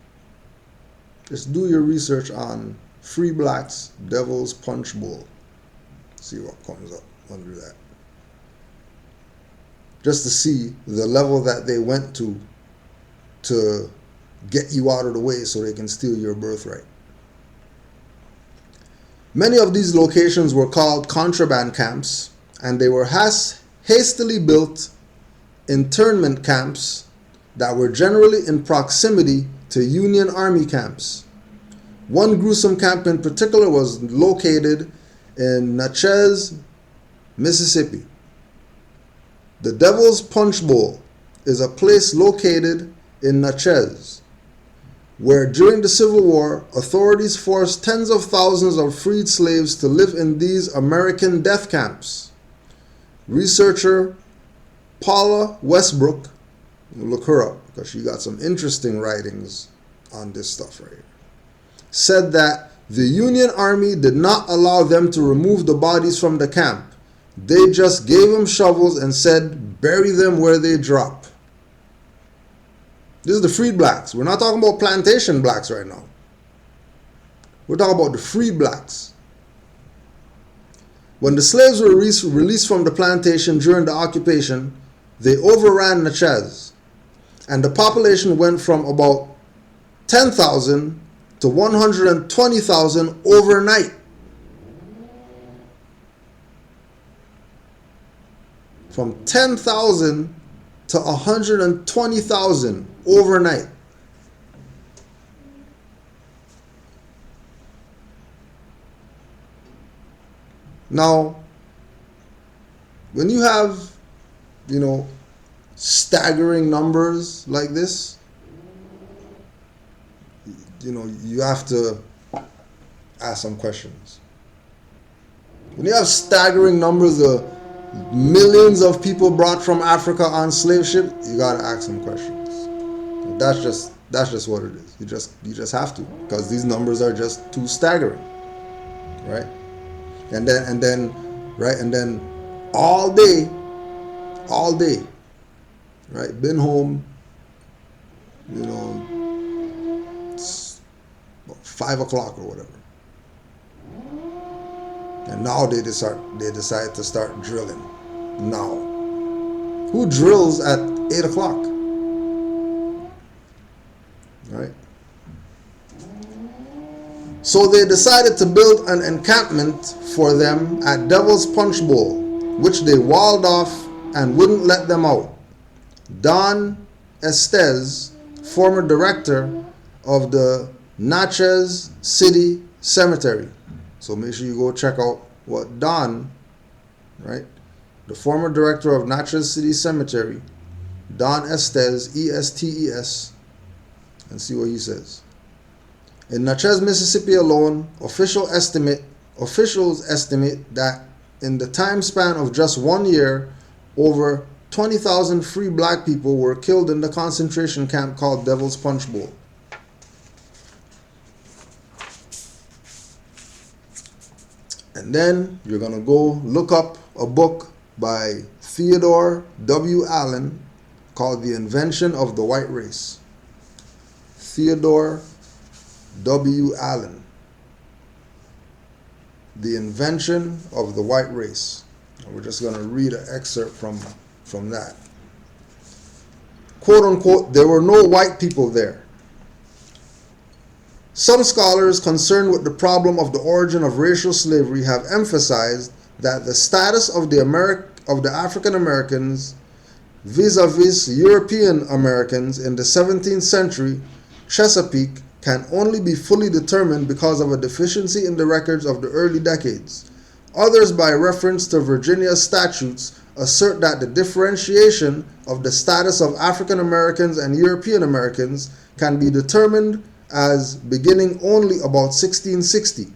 Just do your research on free blacks, Devil's Punch Bowl. See what comes up under that. Just to see the level that they went to get you out of the way so they can steal your birthright. Many of these locations were called contraband camps, and they were hastily built internment camps that were generally in proximity to Union Army camps. One gruesome camp in particular was located in Natchez, Mississippi. The Devil's Punch Bowl is a place located in Natchez, where during the Civil War, authorities forced tens of thousands of freed slaves to live in these American death camps. Researcher Paula Westbrook, look her up because she got some interesting writings on this stuff right here, said that the Union Army did not allow them to remove the bodies from the camp. They just gave them shovels and said, bury them where they drop. This is the freed blacks. We're not talking about plantation blacks right now. We're talking about the freed blacks. When the slaves were released from the plantation during the occupation, they overran Natchez, and the population went from about 10,000 to 120,000 overnight. From 10,000 to 120,000 overnight. Now, when you have, staggering numbers like this, you have to ask some questions. When you have staggering numbers of millions of people brought from Africa on slave ship, you gotta ask some questions. That's just what it is. You just have to, because these numbers are just too staggering, right? And then all day, right? Been home, it's about 5 o'clock or whatever. And now they decide to start drilling. Now, who drills at 8 o'clock? Right? So they decided to build an encampment for them at Devil's Punch Bowl, which they walled off and wouldn't let them out. Don Estes, former director of the Natchez City Cemetery. So make sure you go check out what Don, right, the former director of Natchez City Cemetery, Don Estes, E-S-T-E-S, and see what he says. In Natchez, Mississippi alone, officials estimate that in the time span of just 1 year, over 20,000 free black people were killed in the concentration camp called Devil's Punch Bowl. And then you're going to go look up a book by Theodore W. Allen called The Invention of the White Race. Theodore W. Allen. The Invention of the White Race. And we're just going to read an excerpt from that. Quote unquote, there were no white people there. Some scholars concerned with the problem of the origin of racial slavery have emphasized that the status of the African Americans vis-a-vis European Americans in the 17th century Chesapeake can only be fully determined because of a deficiency in the records of the early decades. Others, by reference to Virginia statutes, assert that the differentiation of the status of African Americans and European Americans can be determined as beginning only about 1660.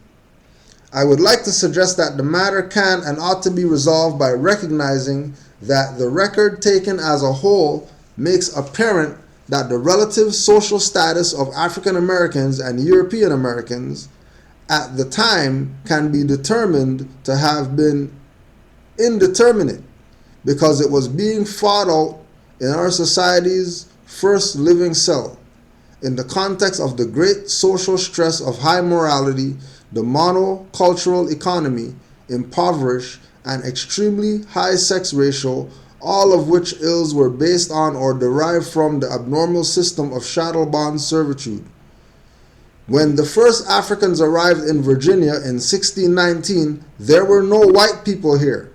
I would like to suggest that the matter can and ought to be resolved by recognizing that the record taken as a whole makes apparent that the relative social status of African Americans and European Americans at the time can be determined to have been indeterminate because it was being fought out in our society's first living cell. In the context of the great social stress of high morality, the monocultural economy, impoverished, and extremely high sex ratio, all of which ills were based on or derived from the abnormal system of chattel bond servitude. When the first Africans arrived in Virginia in 1619, there were no white people here.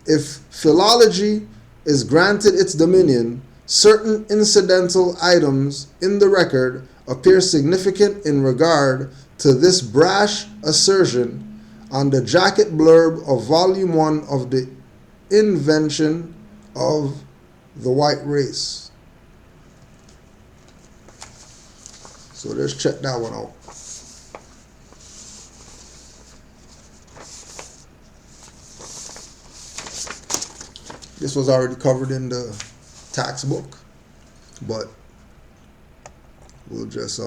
If philology is granted its dominion, certain incidental items in the record appear significant in regard to this brash assertion on the jacket blurb of Volume 1 of the Invention of the white race. So let's check that one out. This was already covered in the tax book, but we'll just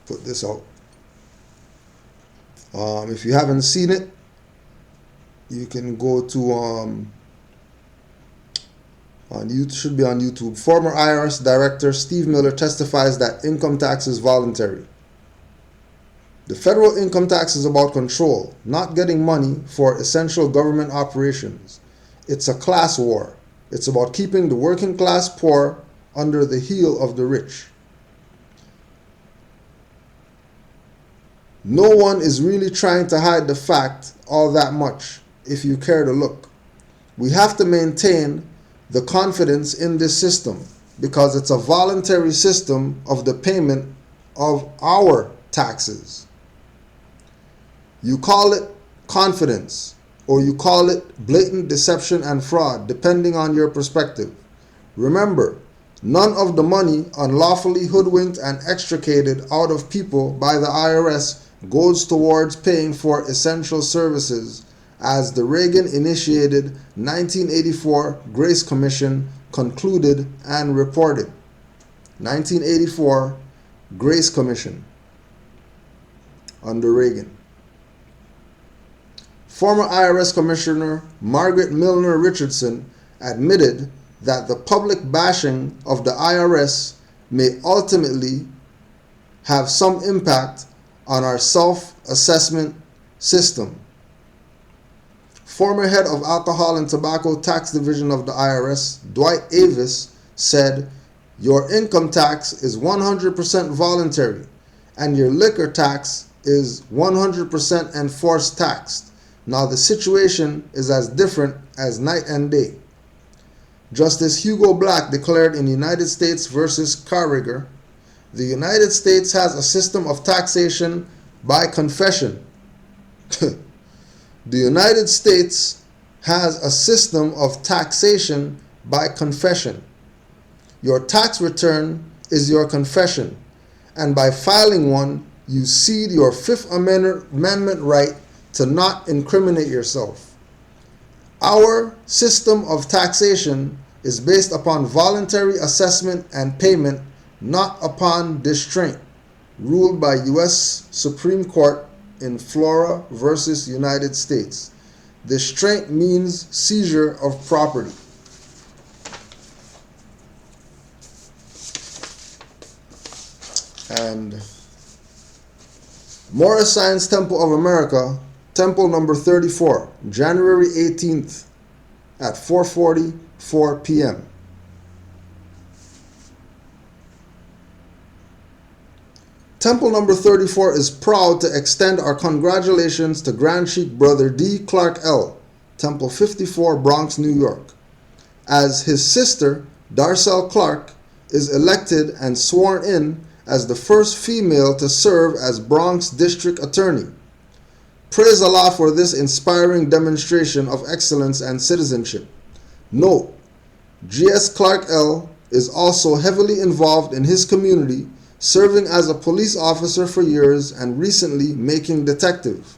put this out. If you haven't seen it, you can go to on YouTube, should be on YouTube. Former IRS Director Steve Miller testifies that income tax is voluntary. The federal income tax is about control, not getting money for essential government operations. It's a class war. It's about keeping the working class poor under the heel of the rich. No one is really trying to hide the fact all that much, if you care to look. We have to maintain the confidence in this system because it's a voluntary system of the payment of our taxes. You call it confidence, or you call it blatant deception and fraud, depending on your perspective. Remember, none of the money unlawfully hoodwinked and extricated out of people by the IRS goes towards paying for essential services, as the Reagan-initiated 1984 Grace Commission concluded and reported. 1984 Grace Commission under Reagan. Former IRS Commissioner Margaret Milner Richardson admitted that the public bashing of the IRS may ultimately have some impact on our self-assessment system. Former head of Alcohol and Tobacco Tax Division of the IRS, Dwight Avis, said, "Your income tax is 100% voluntary, and your liquor tax is 100% enforced taxed. Now the situation is as different as night and day." Justice Hugo Black declared in United States versus Carriger, "The United States has a system of taxation by confession." The United States has a system of taxation by confession. Your tax return is your confession, and by filing one, you cede your Fifth Amendment right to not incriminate yourself. Our system of taxation is based upon voluntary assessment and payment, not upon distraint, ruled by U.S. Supreme Court in Flora versus United States. Distraint means seizure of property. And Morris Science Temple of America, Temple number 34, January 18th at 4:44 p.m. Temple number 34 is proud to extend our congratulations to Grand Sheik Brother D. Clark L., Temple 54, Bronx, New York, as his sister, Darcel Clark, is elected and sworn in as the first female to serve as Bronx District Attorney. Praise Allah for this inspiring demonstration of excellence and citizenship. Note, G.S. Clark L. is also heavily involved in his community, serving as a police officer for years and recently making detective.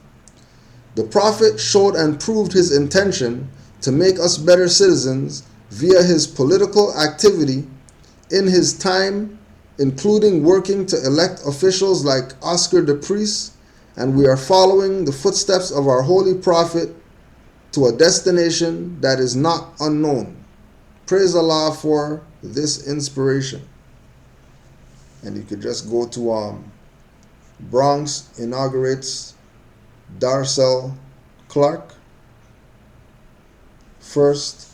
The Prophet showed and proved his intention to make us better citizens via his political activity in his time, including working to elect officials like Oscar de Priest, and we are following the footsteps of our holy Prophet to a destination that is not unknown. Praise Allah for this inspiration. And you could just go to Bronx inaugurates Darcel Clark, first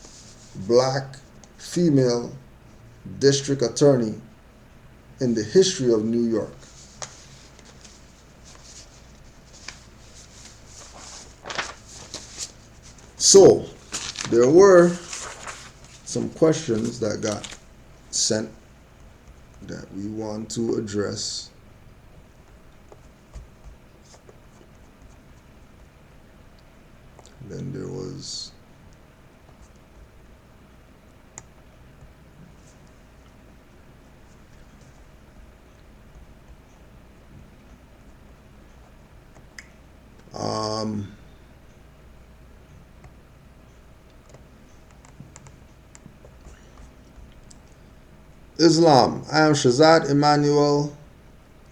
black female district attorney in the history of New York. So, there were some questions that got sent that we want to address. Then there was Islam. I am Shazad Emmanuel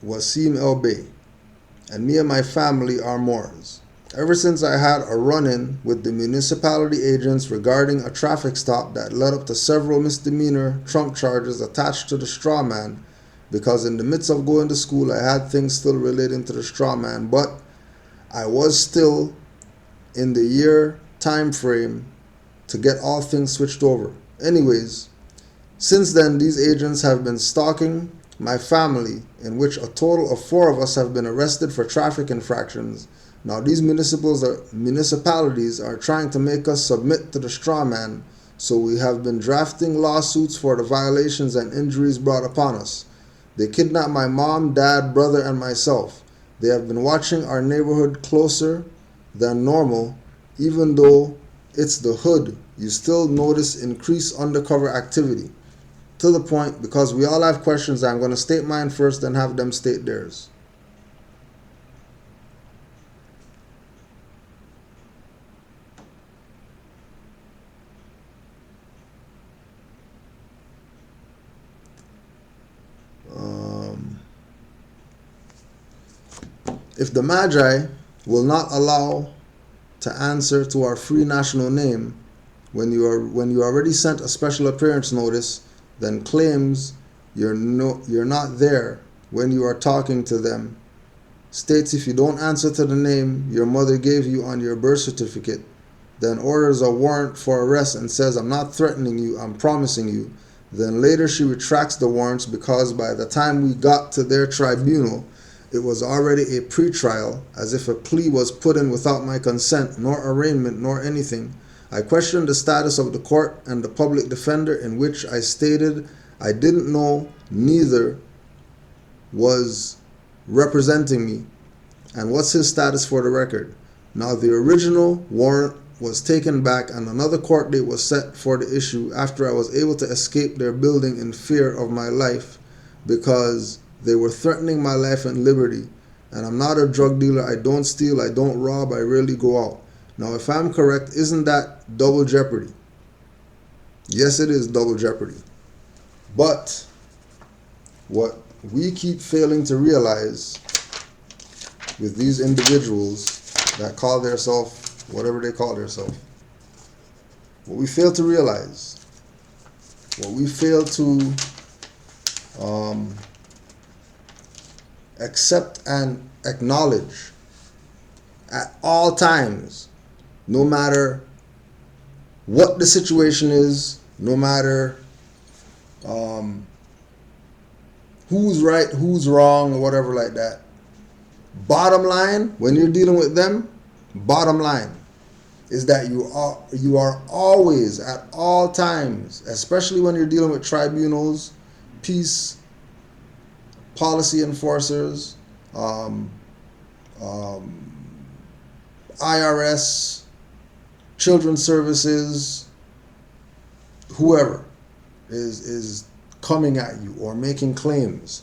Wasim El Bey, and me and my family are Moors. Ever since I had a run-in with the municipality agents regarding a traffic stop that led up to several misdemeanor trunk charges attached to the straw man, because in the midst of going to school I had things still relating to the straw man, but I was still in the year time frame to get all things switched over. Anyways, since then these agents have been stalking my family, in which a total of 4 of us have been arrested for traffic infractions. Now these municipalities are trying to make us submit to the straw man, so we have been drafting lawsuits for the violations and injuries brought upon us. They kidnapped my mom, dad, brother, and myself. They have been watching our neighborhood closer than normal. Even though it's the hood, you still notice increased undercover activity. To the point, because we all have questions, I'm going to state mine first and have them state theirs. If the Magi will not allow to answer to our free national name when you already sent a special appearance notice, then claims you're not there when you are talking to them, states if you don't answer to the name your mother gave you on your birth certificate, then orders a warrant for arrest and says, I'm not threatening you, I'm promising you. Then later she retracts the warrants because by the time we got to their tribunal, it was already a pre-trial, as if a plea was put in without my consent, nor arraignment, nor anything. I questioned the status of the court and the public defender, in which I stated I didn't know neither was representing me, and what's his status for the record. Now the original warrant was taken back and another court date was set for the issue after I was able to escape their building in fear of my life, because they were threatening my life and liberty. And I'm not a drug dealer, I don't steal, I don't rob, I rarely go out. Now if I'm correct, isn't that double jeopardy? Yes, it is double jeopardy. But what we keep failing to realize with these individuals that call themselves whatever they call themselves, what we fail to realize, what we fail to accept and acknowledge at all times, no matter what the situation is, no matter who's right, who's wrong, or whatever like that. Bottom line, when you're dealing with them, bottom line is that you are always, at all times, especially when you're dealing with tribunals, peace, policy enforcers, IRS, children's services, whoever is coming at you or making claims,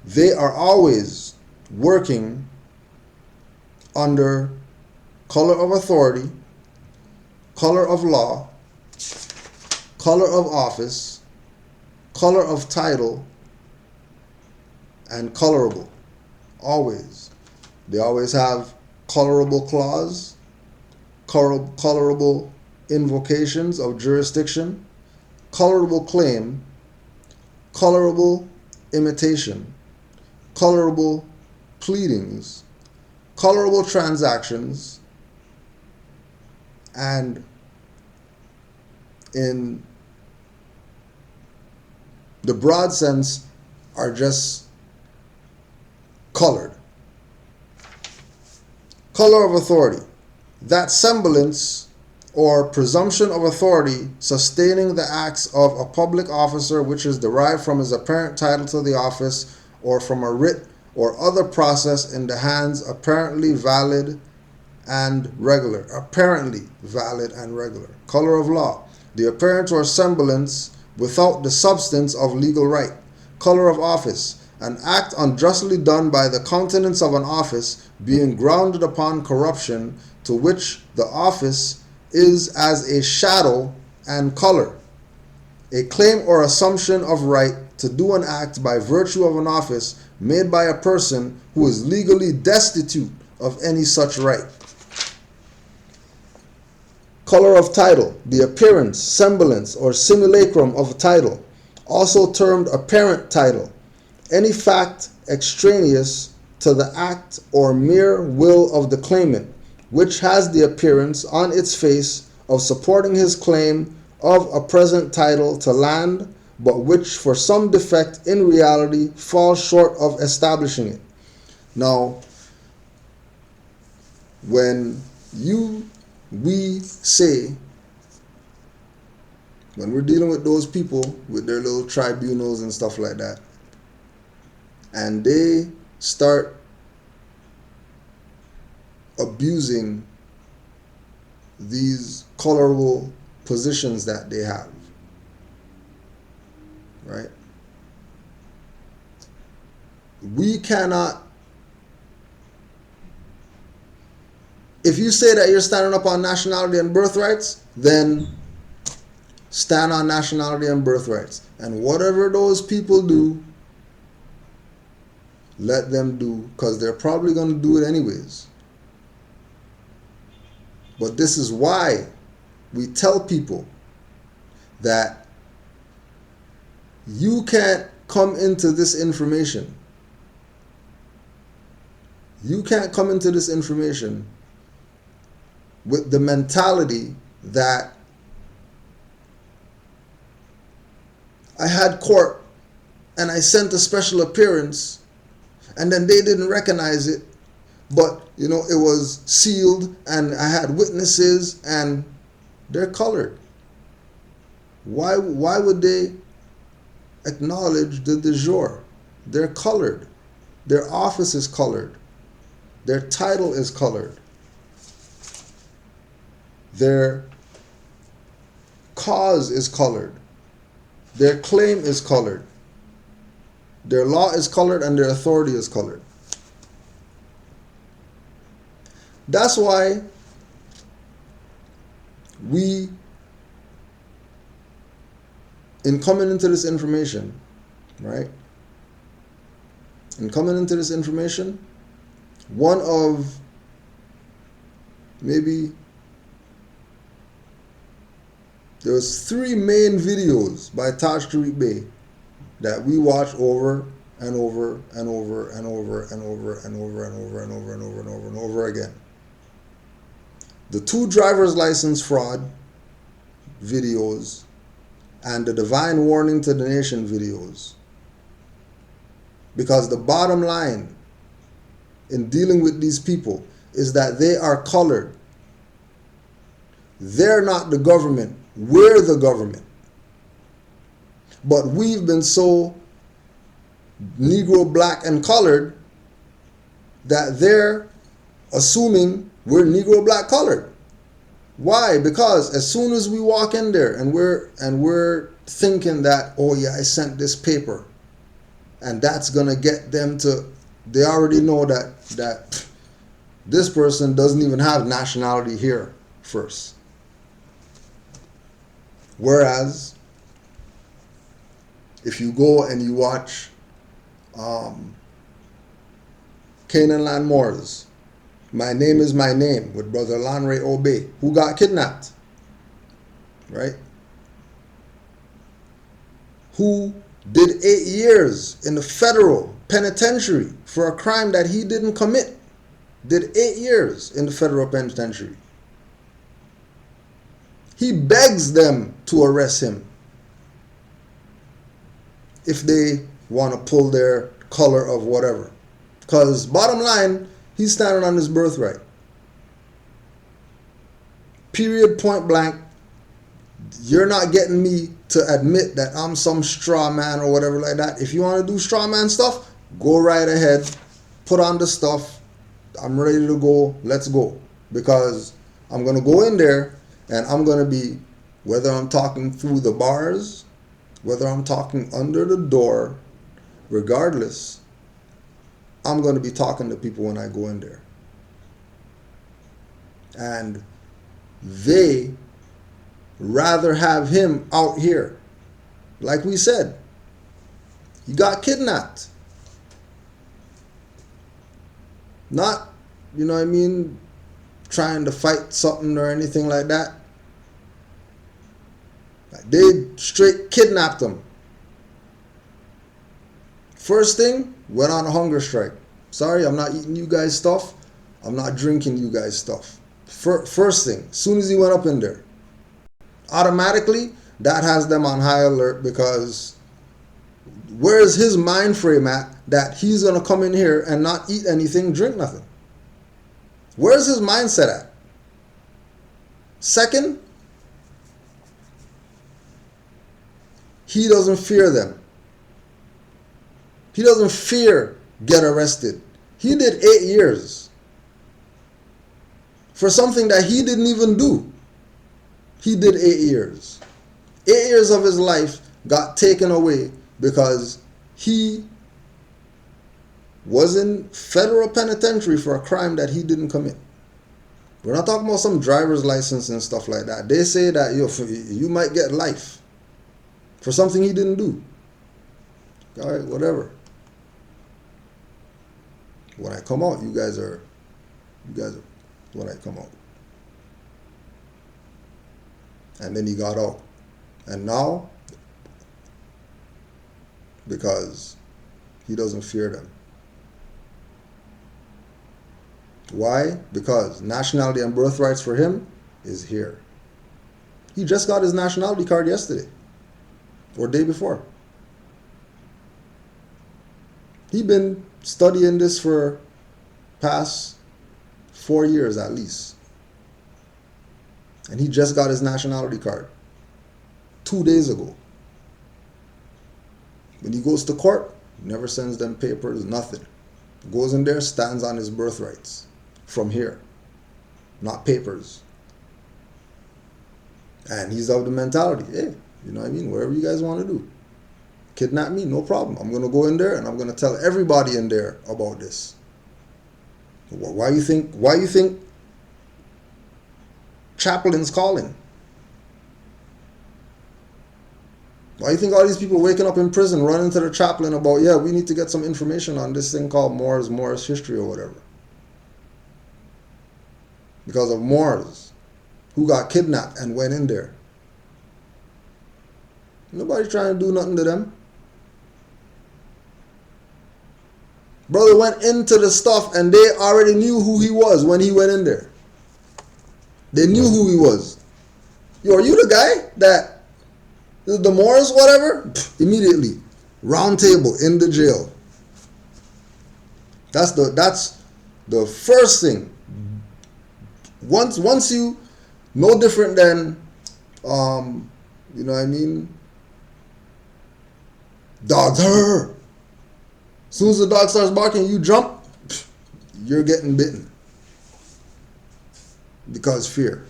they are always working under color of authority, color of law, color of office, color of title, and colorable. Always. They always have colorable clause, colorable invocations of jurisdiction, colorable claim, colorable imitation, colorable pleadings, colorable transactions, and in the broad sense are just colored. Color of authority. That semblance or presumption of authority sustaining the acts of a public officer which is derived from his apparent title to the office or from a writ or other process in the hands apparently valid and regular. Apparently valid and regular. Color of law. The appearance or semblance without the substance of legal right. Color of office. An act unjustly done by the countenance of an office, being grounded upon corruption, to which the office is as a shadow and color. A claim or assumption of right to do an act by virtue of an office made by a person who is legally destitute of any such right. Color of title. The appearance, semblance, or simulacrum of a title, also termed apparent title. Any fact extraneous to the act or mere will of the claimant, which has the appearance on its face of supporting his claim of a present title to land, but which for some defect in reality falls short of establishing it. Now, when we say, when we're dealing with those people with their little tribunals and stuff like that, and they start abusing these colorable positions that they have, right? We cannot, if you say that you're standing up on nationality and birthrights, then stand on nationality and birthrights. And whatever those people do, let them do, because they're probably going to do it anyways. But this is why we tell people that you can't come into this information. You can't come into this information with the mentality that I had court and I sent a special appearance and then they didn't recognize it, but you know, it was sealed and I had witnesses and they're colored. Why would they acknowledge the de jure? They're colored. Their office is colored. Their title is colored. Their cause is colored. Their claim is colored. Their law is colored and their authority is colored. That's why we, in coming into this information, right? In coming into this information, one of maybe, there was 3 main videos by Taj Tariq Bey that we watch over and over and over and over and over and over and over and over and over and over and over again. The 2 driver's license fraud videos and the divine warning to the nation videos. Because the bottom line in dealing with these people is that they are colored. They're not the government. We're the government. But we've been so Negro, black, and colored that they're assuming we're Negro, black, colored. Why? Because as soon as we walk in there and we're thinking that, oh yeah, I sent this paper, and that's gonna get them to, they already know that this person doesn't even have nationality here first. Whereas if you go and you watch Canaanland Moors, My Name is My Name with Brother Lanray Obey, who got kidnapped, right? Who did 8 years in the federal penitentiary for a crime that he didn't commit. Did 8 years in the federal penitentiary. He begs them to arrest him if they want to pull their color of whatever. Because bottom line, he's standing on his birthright. Period, point blank. You're not getting me to admit that I'm some straw man or whatever like that. If you want to do straw man stuff, go right ahead. Put on the stuff. I'm ready to go. Let's go. because I'm going to go in there and I'm going to be, whether I'm talking through the bars, whether I'm talking under the door, regardless, I'm going to be talking to people when I go in there. And they rather have him out here. Like we said, he got kidnapped. Not, you know what I mean, trying to fight something or anything like that. They straight kidnapped him. First thing, went on a hunger strike. Sorry, I'm not eating you guys' stuff. I'm not drinking you guys' stuff. First thing, as soon as he went up in there, automatically that has them on high alert, because where's his mind frame at that he's going to come in here and not eat anything, drink nothing? Where's his mindset at? Second, he doesn't fear them. He doesn't fear get arrested. He did 8 years for something that he didn't even do. He did 8 years. 8 years of his life got taken away because he was in federal penitentiary for a crime that he didn't commit. We're not talking about some driver's license and stuff like that. They say that you might get life for something he didn't do. All right, whatever. When I come out, you guys are when I come out. And then he got out. And now, because he doesn't fear them. Why? Because nationality and birthrights for him is here. He just got his nationality card yesterday or day before. He been studying this for past 4 years at least. And he just got his nationality card 2 days ago. When he goes to court, he never sends them papers, nothing. Goes in there, stands on his birthrights from here, not papers. And he's of the mentality, hey, you know what I mean, whatever you guys want to do. Kidnap me, no problem. I'm going to go in there and I'm going to tell everybody in there about this. Why you think Chaplain's calling? Why do you think all these people waking up in prison running to the chaplain about, yeah, we need to get some information on this thing called Moor's history or whatever? Because of Moors who got kidnapped and went in there. Nobody trying to do nothing to them. Brother went into the stuff and they already knew who he was when he went in there. They knew who he was. Yo, are you the guy that the Moors, whatever? Immediately. Round table in the jail. That's the first thing. Once you, no different than you know what I mean? Dogs. As soon as the dog starts barking, you jump, you're getting bitten. Because fear.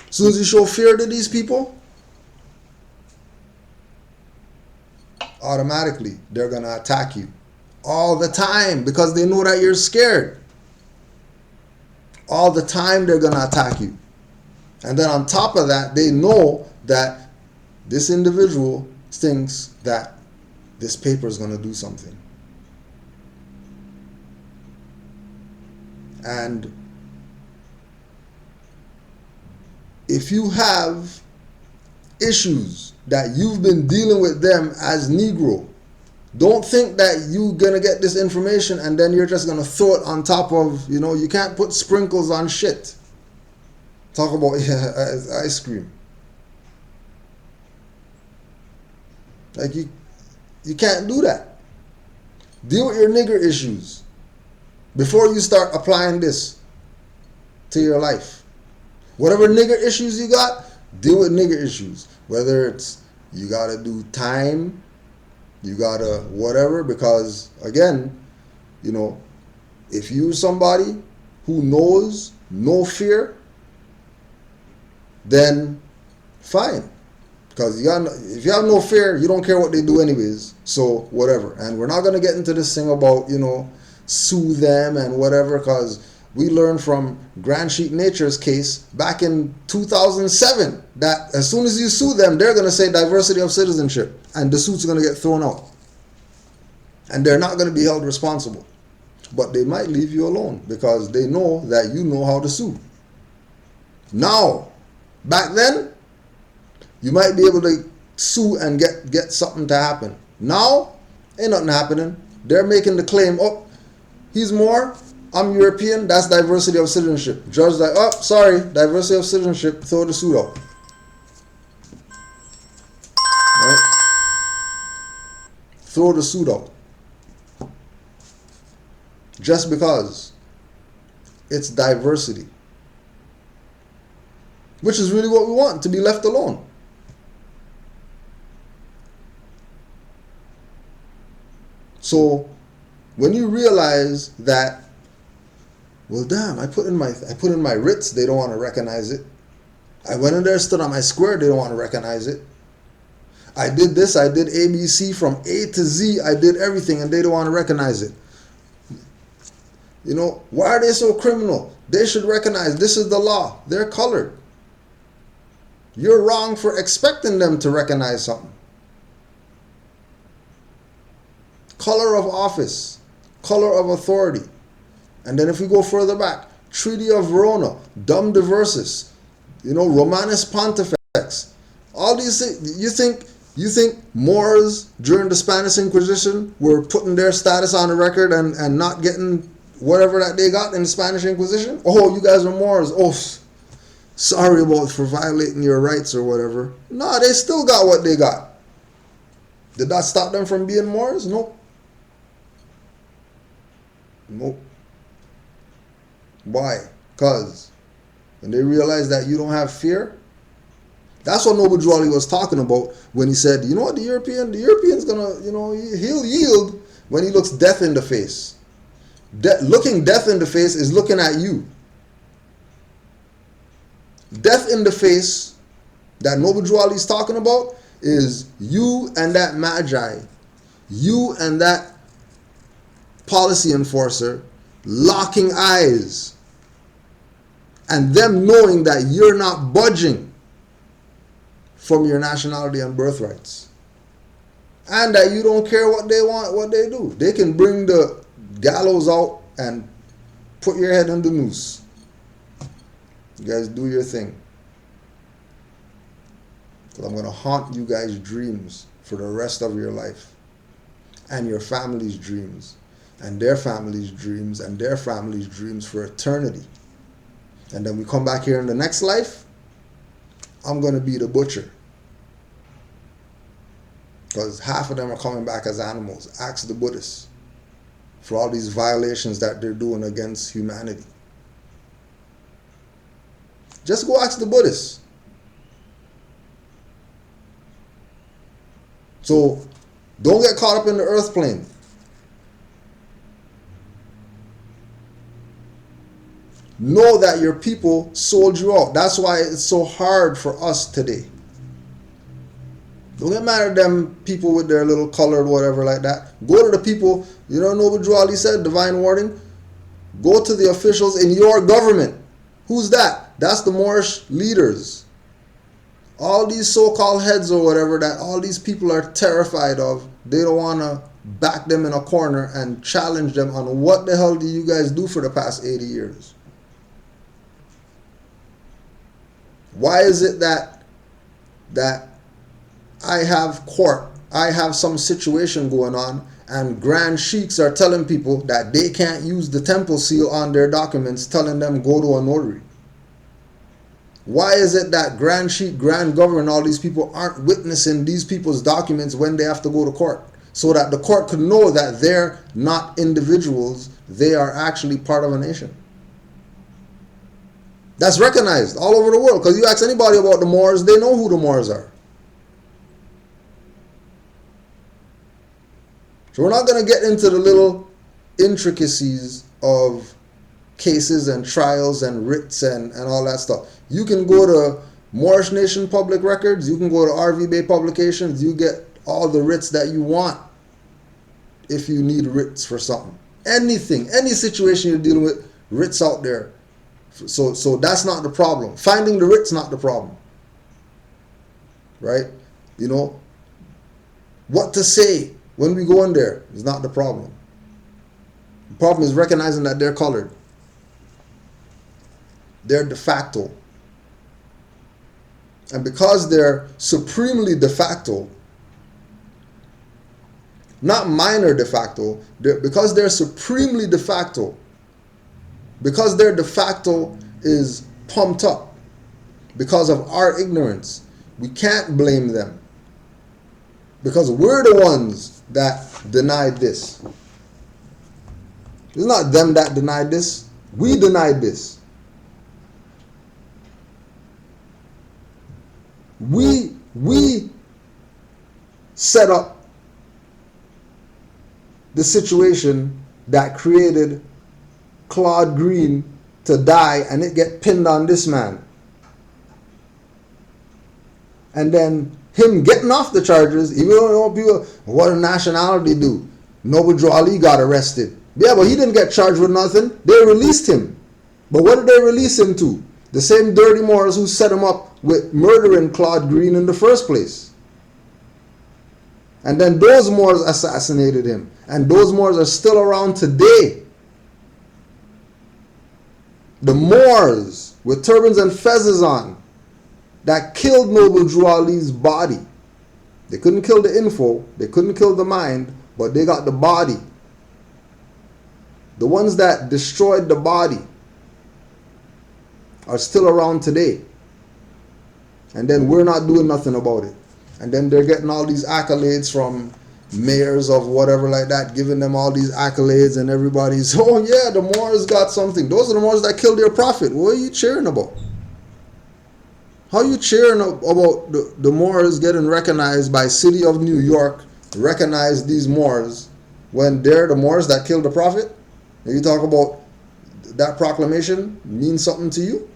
As soon as you show fear to these people, automatically they're going to attack you all the time because they know that you're scared. All the time they're going to attack you. And then on top of that, they know that this individual thinks that this paper is going to do something. And if you have issues that you've been dealing with them as Negro, don't think that you're going to get this information and then you're just going to throw it on top of, you can't put sprinkles on shit. Talk about ice cream. Like you can't do that. Deal with your nigger issues before you start applying this to your life. Whatever nigger issues you got, deal with nigger issues. Whether it's you gotta do time, you gotta whatever, because again, if you somebody who knows no fear, then fine. Because if you have no fear, you don't care what they do anyways. So whatever. And we're not going to get into this thing about, sue them and whatever, because we learned from Grand Sheik Nature's case back in 2007 that as soon as you sue them, they're going to say diversity of citizenship, and the suit's going to get thrown out. And they're not going to be held responsible. But they might leave you alone because they know that you know how to sue. Now, back then, you might be able to sue and get something to happen. Now, ain't nothing happening. They're making the claim, oh, he's Moor, I'm European, that's diversity of citizenship. Judge like, oh, sorry, diversity of citizenship, throw the suit out. Right? Throw the suit out. Just because it's diversity. Which is really what we want, to be left alone. So when you realize that, well, damn, I put in my writs, they don't want to recognize it. I went in there, stood on my square, they don't want to recognize it. I did this, I did ABC from A to Z, I did everything, and they don't want to recognize it. Why are they so criminal? They should recognize this is the law. They're colored. You're wrong for expecting them to recognize something. Color of office, color of authority. And then if we go further back, Treaty of Verona, Dum Diversis, Romanus Pontifex, all these things. You think Moors during the Spanish Inquisition were putting their status on the record and not getting whatever that they got in the Spanish Inquisition? Oh, you guys are Moors. Oh, sorry about for violating your rights or whatever. No, they still got what they got. Did that stop them from being Moors? Nope. Nope. Why? Because when they realize that you don't have fear, that's what Noble Drew Ali was talking about when he said, you know what, the European's gonna, he'll yield when he looks death in the face. Looking death in the face is looking at you. Death in the face that Noble Drew Ali is talking about is you and that Magi, you and that policy enforcer locking eyes and them knowing that you're not budging from your nationality and birthrights, and that you don't care what they want, what they do. They can bring the gallows out and put your head on the noose. You guys do your thing, because I'm going to haunt you guys' dreams for the rest of your life, and your family's dreams, and their family's dreams, and their family's dreams for eternity. And then we come back here in the next life, I'm going to be the butcher. Because half of them are coming back as animals. Ask the Buddhists for all these violations that they're doing against humanity. Just go ask the Buddhists. So don't get caught up in the earth plane. Know that your people sold you out. That's why it's so hard for us today. Don't get mad at them people with their little colored whatever like that. Go to the people, Noble Drew Ali said, divine warning. Go to the officials in your government. Who's that? That's the Moorish leaders. All these so-called heads or whatever that all these people are terrified of. They don't want to back them in a corner and challenge them on what the hell do you guys do for the past 80 years? Why is it that I have court, I have some situation going on, and Grand Sheiks are telling people that they can't use the temple seal on their documents, telling them go to a notary? Why is it that Grand Sheik, Grand Governor, and all these people aren't witnessing these people's documents when they have to go to court? So that the court could know that they're not individuals, they are actually part of a nation. That's recognized all over the world. Because you ask anybody about the Moors, they know who the Moors are. So we're not going to get into the little intricacies of cases and trials and writs and all that stuff. You can go to Moorish Nation Public Records, you can go to RV Bay Publications, you get all the writs that you want if you need writs for something. Anything, any situation you're dealing with, writs out there. So that's not the problem. Finding the writs not the problem. Right? You know, what to say when we go in there is not the problem. The problem is recognizing that they're colored. They're de facto. And because they're supremely de facto, not minor de facto, because they're supremely de facto, because their de facto is pumped up because of our ignorance, we can't blame them. Because we're the ones that denied this. It's not them that denied this. We denied this. We set up the situation that created Claude Green to die and it get pinned on this man. And then him getting off the charges, even though people, what did nationality do? Noble Drew Ali got arrested. Yeah, but he didn't get charged with nothing. They released him. But what did they release him to? The same dirty Moors who set him up with murdering Claude Green in the first place. And then those Moors assassinated him. And those Moors are still around today. The Moors with turbans and fezzes on that killed Noble Drew Ali's body. They couldn't kill the info, they couldn't kill the mind, but they got the body. The ones that destroyed the body are still around today. And then we're not doing nothing about it. And then they're getting all these accolades from mayors of whatever like that, giving them all these accolades, and everybody's, oh yeah, the Moors got something. Those are the Moors that killed their prophet. What are you cheering about? How are you cheering about the Moors getting recognized by City of New York, recognize these Moors, when they're the Moors that killed the prophet? And you talk about that proclamation means something to you?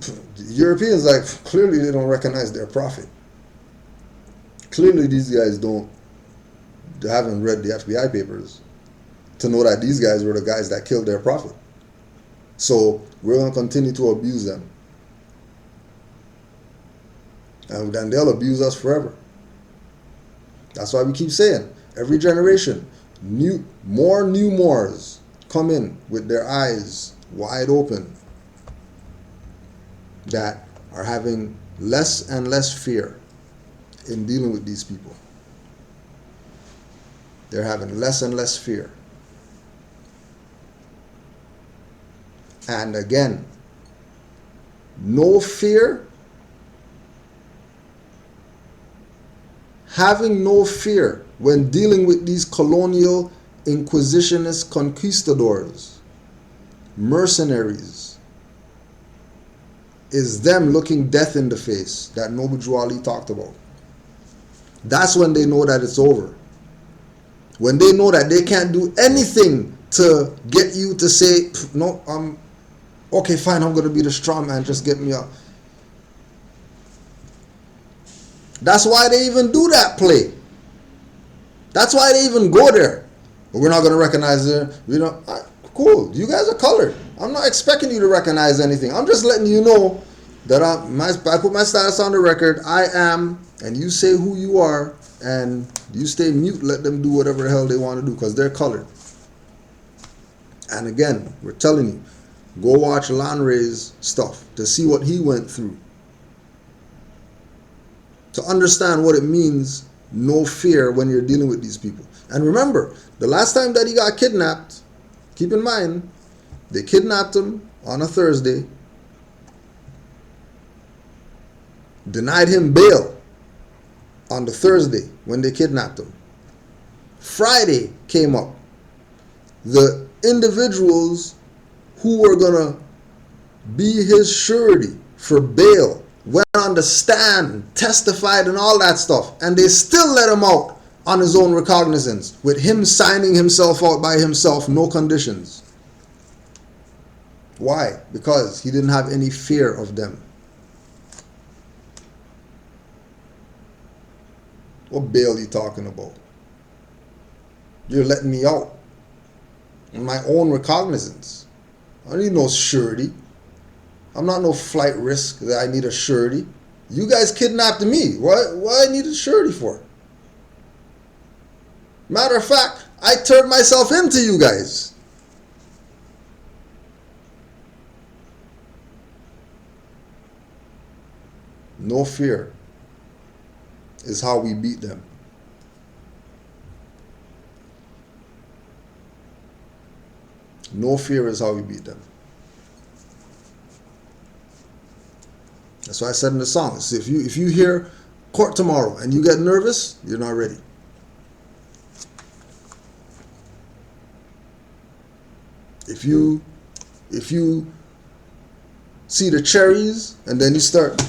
The Europeans, like, clearly they don't recognize their prophet. Clearly these guys they haven't read the FBI papers to know that these guys were the guys that killed their prophet. So we're going to continue to abuse them. And then they'll abuse us forever. That's why we keep saying, every generation, more new Moors come in with their eyes wide open that are having less and less fear in dealing with these people. They're having less and less fear. And again, no fear, having no fear when dealing with these colonial, inquisitionist conquistadors, mercenaries, is them looking death in the face that Noble Drew Ali talked about. That's when they know that it's over. When they know that they can't do anything to get you to say, no, okay, fine, I'm going to be the strong man, just get me up. That's why they even do that play. That's why they even go there. But we're not going to recognize it. Cool, you guys are colored. I'm not expecting you to recognize anything. I'm just letting you know that I put my status on the record. I am, and you say who you are, and you stay mute. Let them do whatever the hell they want to do, because they're colored. And again, we're telling you, go watch Lanre's stuff to see what he went through, to understand what it means, no fear, when you're dealing with these people. And remember, the last time that he got kidnapped, keep in mind, they kidnapped him on a Thursday, denied him bail on the Thursday when they kidnapped him. Friday came up. The individuals who were going to be his surety for bail went on the stand, testified and all that stuff, and they still let him out on his own recognizance, with him signing himself out by himself, no conditions. Why? Because he didn't have any fear of them. What bail you talking about? You're letting me out on my own recognizance. I don't need no surety. I'm not no flight risk that I need a surety. You guys kidnapped me. Why I need a surety for? Matter of fact, I turned myself into you guys. No fear is how we beat them. No fear is how we beat them. That's why I said in the song, if you hear court tomorrow and you get nervous, you're not ready. If you see the cherries and then you start,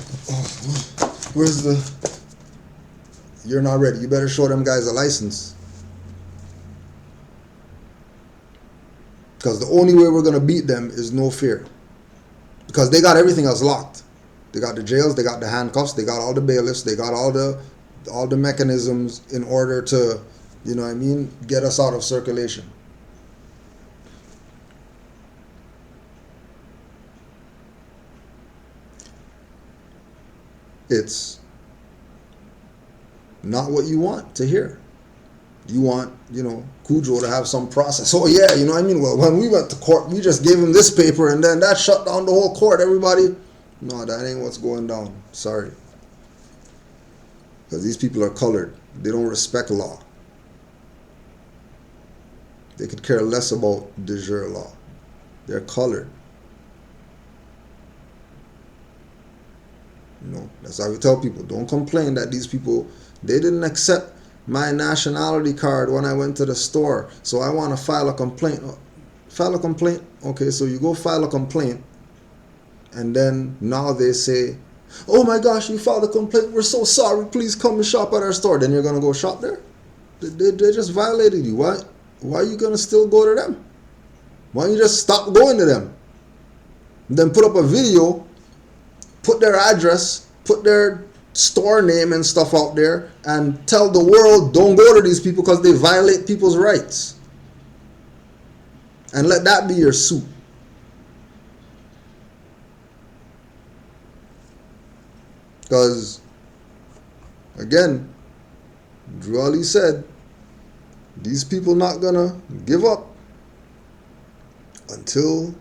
where's the, you're not ready. You better show them guys a license. Because the only way we're going to beat them is no fear. Because they got everything else locked. They got the jails, they got the handcuffs, they got all the bailiffs, they got all the mechanisms in order to, you know what I mean, get us out of circulation. It's not what you want to hear. You want, Cujo to have some process. Oh yeah, you know what I mean? Well, when we went to court, we just gave him this paper and then that shut down the whole court. Everybody, no, that ain't what's going down. Sorry. Because these people are colored. They don't respect law. They could care less about de jure law. They're colored. That's why we tell people, don't complain that these people, they didn't accept my nationality card when I went to the store, so I want to file a complaint. File a complaint? Okay, so you go file a complaint, and then now they say, oh my gosh, you filed a complaint, we're so sorry, please come and shop at our store. Then you're going to go shop there? They just violated you. Why are you going to still go to them? Why don't you just stop going to them? And then put up a video, put their address, put their store name and stuff out there, and tell the world, don't go to these people because they violate people's rights. And let that be your suit. Because, again, Drew Ali said, these people not gonna give up until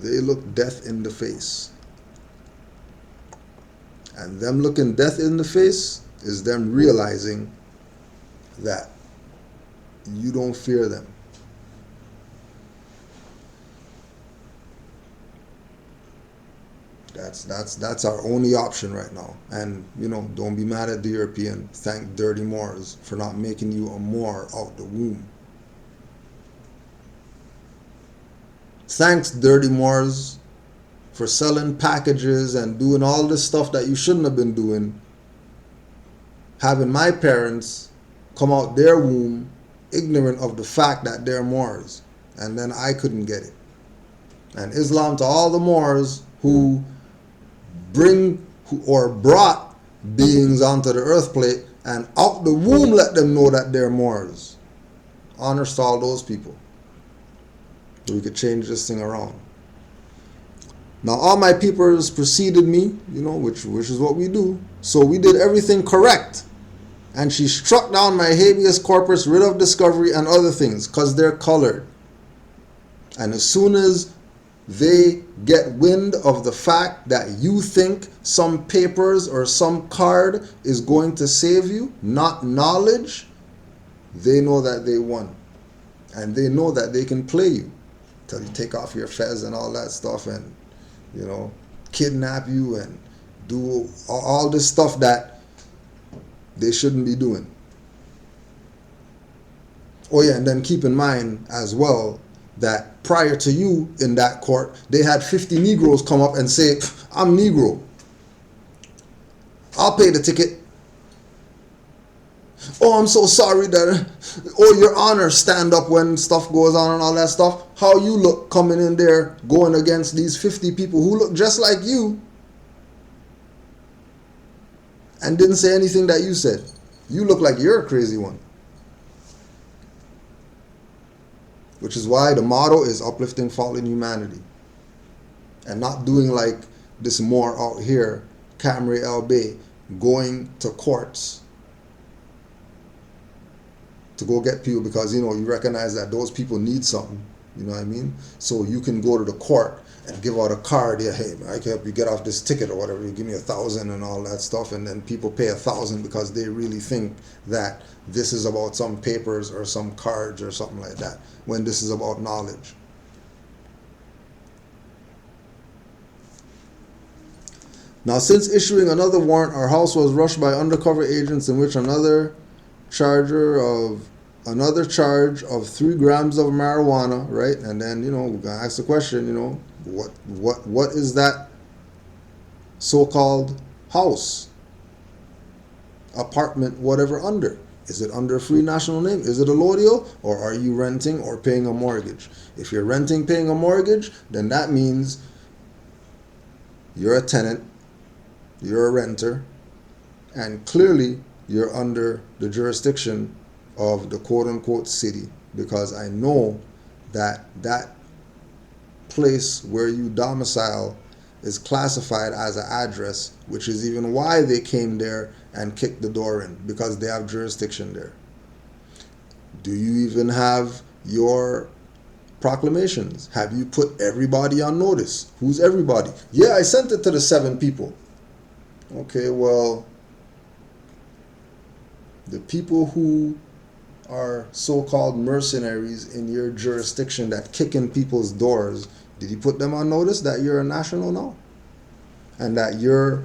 they look death in the face. And them looking death in the face is them realizing that you don't fear them. That's our only option right now. And, don't be mad at the European. Thank dirty Moors for not making you a Moor out the womb. Thanks, dirty Moors, for selling packages and doing all this stuff that you shouldn't have been doing. Having my parents come out their womb ignorant of the fact that they're Moors. And then I couldn't get it. And Islam to all the Moors who brought beings onto the earth plate and out the womb let them know that they're Moors. Honors to all those people. So we could change this thing around. Now all my peoples preceded me, which is what we do. So we did everything correct. And she struck down my habeas corpus, writ of discovery, and other things, because they're colored. And as soon as they get wind of the fact that you think some papers or some card is going to save you, not knowledge, they know that they won. And they know that they can play you. Till you take off your fez and all that stuff and, kidnap you and do all this stuff that they shouldn't be doing. Oh yeah, and then keep in mind as well that prior to you in that court, they had 50 Negroes come up and say, I'm Negro. I'll pay the ticket. Oh, I'm so sorry that, oh, Your Honor, stand up when stuff goes on and all that stuff. How you look coming in there going against these 50 people who look just like you and didn't say anything that you said. You look like you're a crazy one. Which is why the motto is uplifting fallen humanity. And not doing like this Moor out here, Camry El Bay, going to courts to go get people because, you recognize that those people need something. You know what I mean? So you can go to the court and give out a card. Yeah, hey, I can help you get off this ticket or whatever. You give me $1,000 and all that stuff. And then people pay $1,000 because they really think that this is about some papers or some cards or something like that, when this is about knowledge. Now, since issuing another warrant, our house was rushed by undercover agents in which another charge of 3 grams of marijuana, right? And then, we're gonna ask the question, what is that so-called house, apartment, whatever under? Is it under a free national name? Is it a lodio? Or are you renting or paying a mortgage? If you're renting, paying a mortgage, then that means you're a tenant, you're a renter, and clearly you're under the jurisdiction of the quote-unquote city, because I know that that place where you domicile is classified as an address, which is even why they came there and kicked the door in, because they have jurisdiction there. Do you even have your proclamations? Have you put everybody on notice? Who's everybody? Yeah, I sent it to the 7 people. Okay, well, the people who are so-called mercenaries in your jurisdiction that kick in people's doors, did you put them on notice that you're a national now? And that your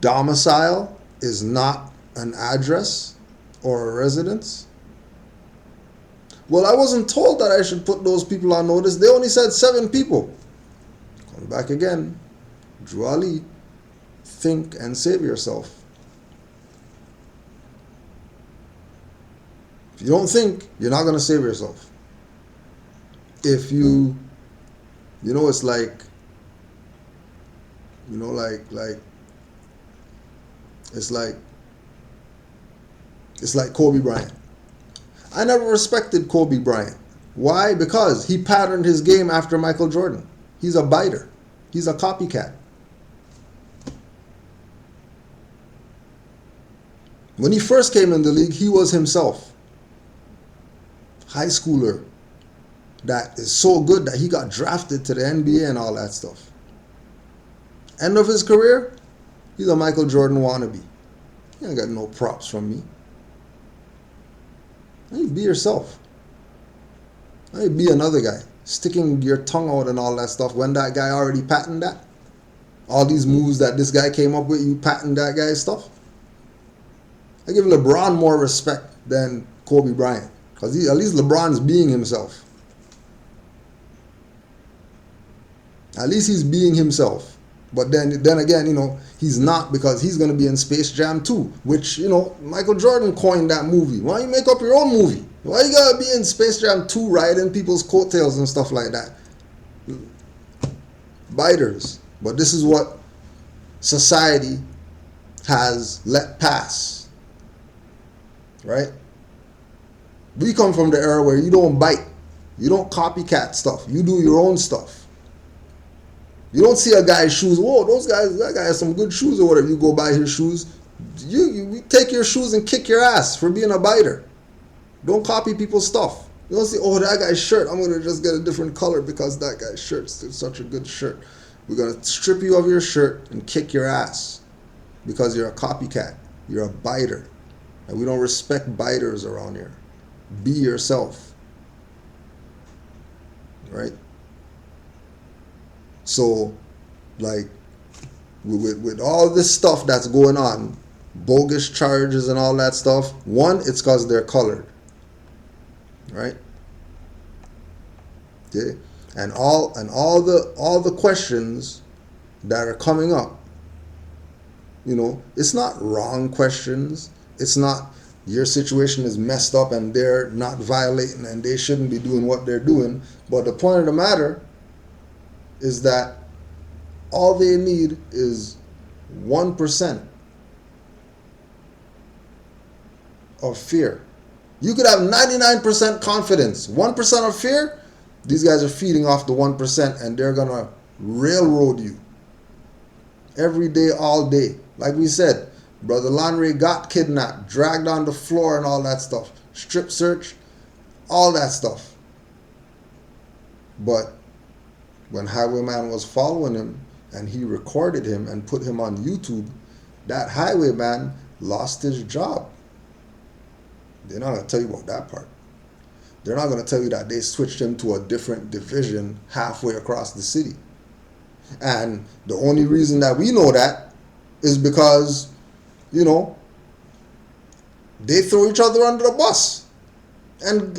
domicile is not an address or a residence? Well, I wasn't told that I should put those people on notice. They only said 7 people. Come back again. Drew Ali, think and save yourself. If you don't think, you're not going to save yourself. If you, it's like, it's like Kobe Bryant. I never respected Kobe Bryant. Why? Because he patterned his game after Michael Jordan. He's a biter. He's a copycat. When he first came in the league, he was himself. High schooler that is so good that he got drafted to the NBA and all that stuff. End of his career, he's a Michael Jordan wannabe. He ain't got no props from me. You be yourself. You be another guy. Sticking your tongue out and all that stuff when that guy already patented that. All these moves that this guy came up with, you patent that guy's stuff. I give LeBron more respect than Kobe Bryant. Because at least LeBron's being himself. At least he's being himself. But then again, he's not, because he's going to be in Space Jam 2, which, Michael Jordan coined that movie. Why don't you make up your own movie? Why you got to be in Space Jam 2 riding people's coattails and stuff like that? Biters. But this is what society has let pass. Right? We come from the era where you don't bite. You don't copycat stuff. You do your own stuff. You don't see a guy's shoes. Whoa, that guy has some good shoes or whatever. You go buy his shoes. You take your shoes and kick your ass for being a biter. Don't copy people's stuff. You don't see, that guy's shirt, I'm going to just get a different color because that guy's shirt is such a good shirt. We're going to strip you of your shirt and kick your ass because you're a copycat. You're a biter. And we don't respect biters around here. Be yourself. Right? So, like, with all this stuff that's going on, bogus charges and all that stuff, one, it's because they're colored. Right? Okay? And all the questions that are coming up, it's not wrong questions. It's not your situation is messed up and they're not violating and they shouldn't be doing what they're doing. But the point of the matter is that all they need is 1% of fear. You could have 99% confidence. 1% of fear, these guys are feeding off the 1% and they're going to railroad you every day, all day. Like we said, Brother Lanre got kidnapped, dragged on the floor and all that stuff. Strip search, all that stuff. But when Highwayman was following him and he recorded him and put him on YouTube, that Highwayman lost his job. They're not going to tell you about that part. They're not going to tell you that they switched him to a different division halfway across the city. And the only reason that we know that is because, you know, they throw each other under the bus. And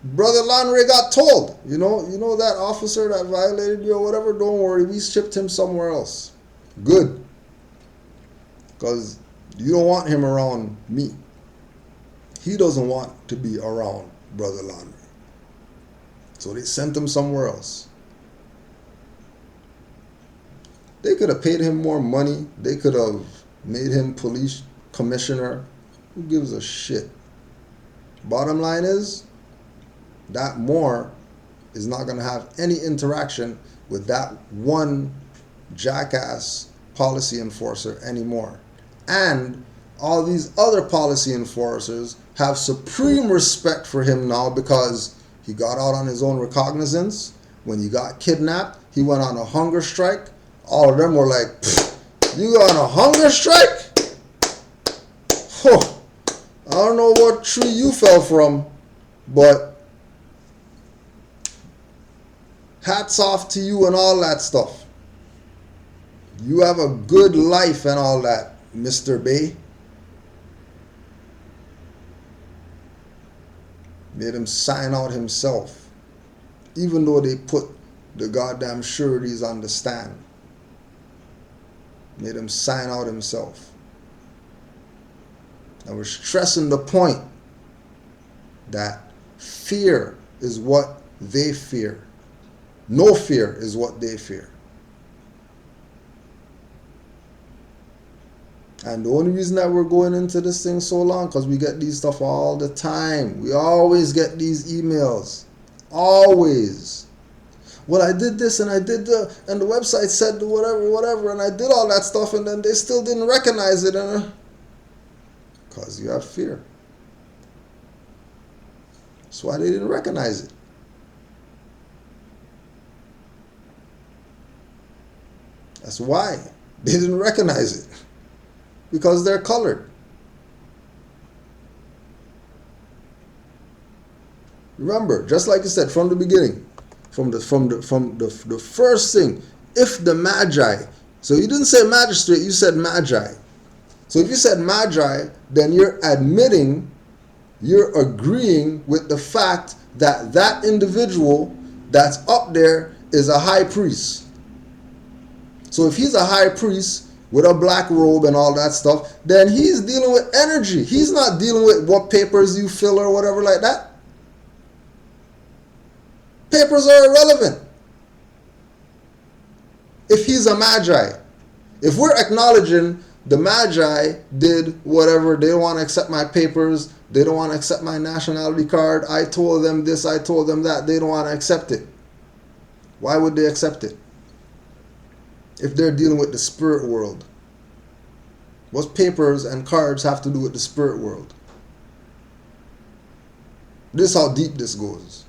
Brother Lanre got told, you know that officer that violated you or whatever, don't worry, we shipped him somewhere else. Good. Because you don't want him around me. He doesn't want to be around Brother Lanre. So they sent him somewhere else. They could have paid him more money. They could have made him police commissioner. Who gives a shit? Bottom line is, that Moor is not going to have any interaction with that one jackass policy enforcer anymore. And all these other policy enforcers have supreme respect for him now because he got out on his own recognizance. When he got kidnapped, he went on a hunger strike. All of them were like, you got on a hunger strike? Huh. I don't know what tree you fell from, but hats off to you and all that stuff. You have a good life and all that, Mr. Bay. Made him sign out himself, even though they put the goddamn sureties on the stand. Made him sign out himself. And we're stressing the point that fear is what they fear. No fear is what they fear. And the only reason that we're going into this thing so long, because we get these stuff all the time. We always get these emails. Always. Well, I did this and I did and the website said whatever, and I did all that stuff, and then they still didn't recognize it. Because you have fear. That's why they didn't recognize it. That's why they didn't recognize it. Because they're colored. Remember, just like you said from the beginning, from the first thing, if the Magi, so you didn't say magistrate, you said Magi. So if you said Magi, then you're admitting, you're agreeing with the fact that that individual that's up there is a high priest. So if he's a high priest with a black robe and all that stuff, then he's dealing with energy. He's not dealing with what papers you fill or whatever like that. Papers are irrelevant. If he's a Magi, if we're acknowledging the Magi did whatever, they don't want to accept my papers, they don't want to accept my nationality card, I told them this, I told them that, they don't want to accept it. Why would they accept it? If they're dealing with the spirit world. What's papers and cards have to do with the spirit world? This is how deep this goes.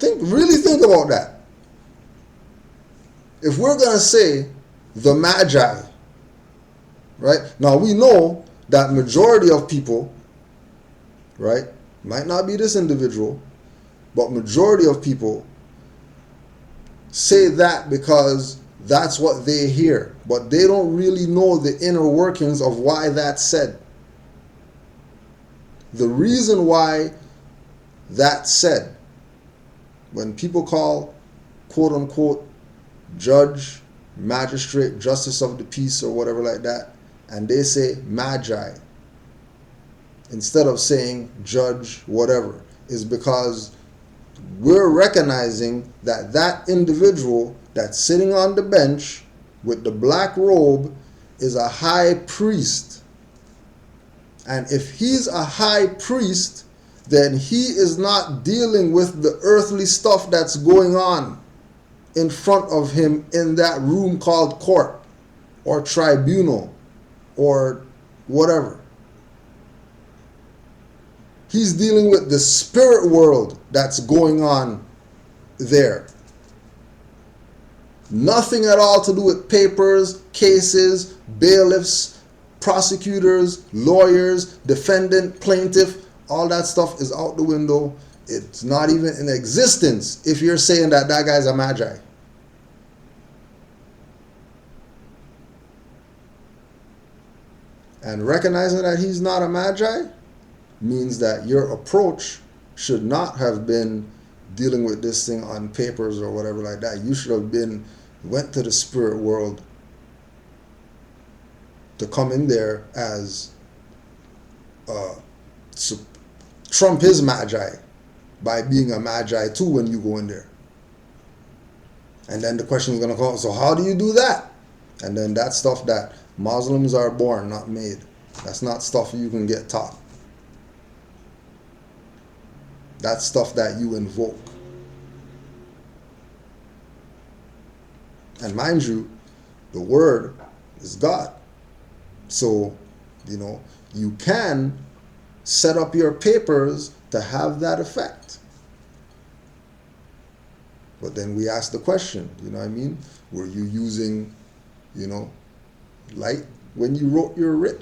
Really think about that. If we're going to say the Magi, right? Now we know that majority of people, right, might not be this individual, but majority of people say that because that's what they hear, but they don't really know the inner workings of why that's said. The reason why that's said, when people call quote unquote Judge magistrate, justice of the peace, or whatever like that, and they say Magi instead of saying judge, whatever, is because we're recognizing that that individual that's sitting on the bench with the black robe is a high priest. And if he's a high priest, then he is not dealing with the earthly stuff that's going on in front of him in that room called court or tribunal or whatever. He's dealing with the spirit world that's going on there. Nothing at all to do with papers, cases, bailiffs, prosecutors, lawyers, defendant, plaintiff. All that stuff is out the window. It's not even in existence if you're saying that that guy's a Magi. And recognizing that he's not a Magi means that your approach should not have been dealing with this thing on papers or whatever like that. You should have went to the spirit world to come in there as trump his Magi by being a Magi too when you go in there. And then the question is going to come, so how do you do that? And then that's stuff that Muslims are born, not made. That's not stuff you can get taught. That's stuff that you invoke. And mind you, the word is God. So, you can set up your papers to have that effect. But then we ask the question, Were you using, light when you wrote your writ?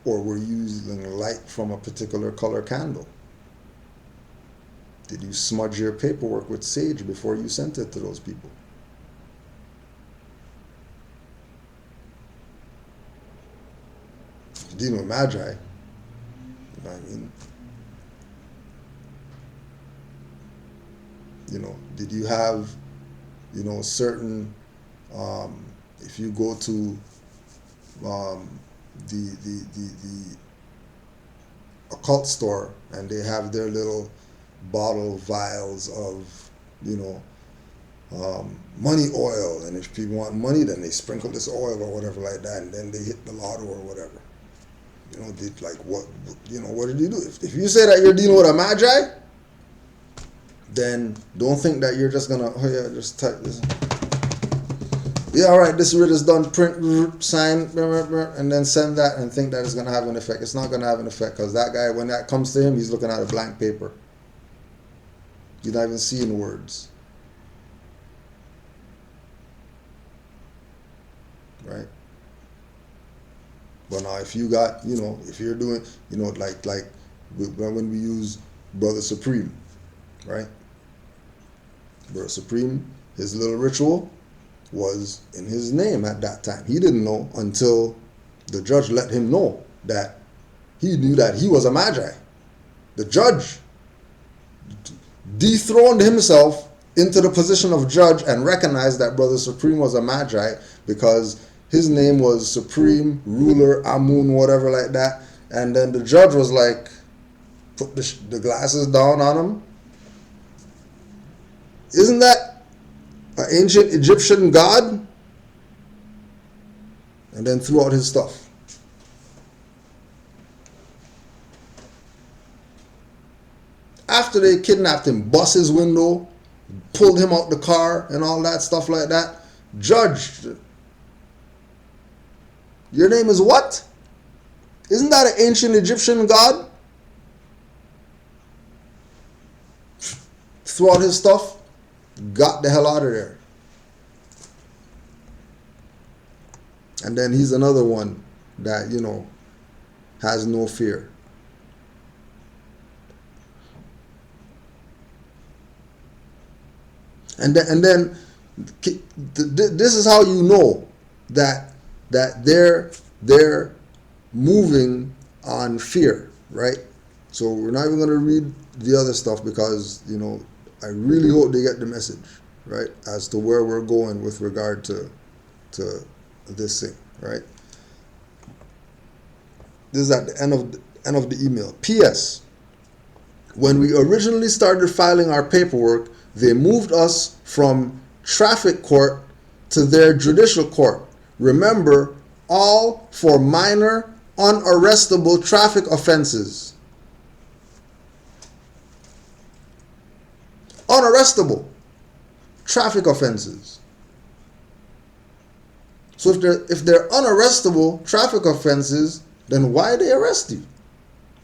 Or were you using light from a particular color candle? Did you smudge your paperwork with sage before you sent it to those people? If you're dealing with Magi, you know what I mean? Did you have, certain, if you go to the occult store and they have their little bottle vials of, money oil, and if people want money, then they sprinkle this oil or whatever like that, and then they hit the lotto or whatever. What did you do? If you say that you're dealing with a Magi, then don't think that you're just gonna, just type this. Yeah, all right, this writ is done, print, sign, and then send that and think that it's gonna have an effect. It's not gonna have an effect because that guy, when that comes to him, he's looking at a blank paper. You're not even seeing words. Right? But now if you got, if you're doing, like when we use Brother Supreme, right? Brother Supreme, his little ritual was in his name at that time. He didn't know until the judge let him know that he knew that he was a Magi. The judge dethroned himself into the position of judge and recognized that Brother Supreme was a Magi because his name was Supreme Ruler Amun, whatever like that. And then the judge was like, put the glasses down on him. Isn't that an ancient Egyptian god? And then threw out his stuff. After they kidnapped him, bust his window, pulled him out the car and all that stuff like that, judge, your name is what? Isn't that an ancient Egyptian god? Threw out his stuff, got the hell out of there. And then he's another one that, has no fear. And then this is how you know that they're moving on fear, right? So we're not even going to read the other stuff because, I really hope they get the message, right, as to where we're going with regard to to this thing, right? This is at the end of the email. P.S. When we originally started filing our paperwork, they moved us from traffic court to their judicial court. Remember, all for minor, unarrestable traffic offenses. Unarrestable traffic offenses. So if they're unarrestable traffic offenses, then why they arrest you?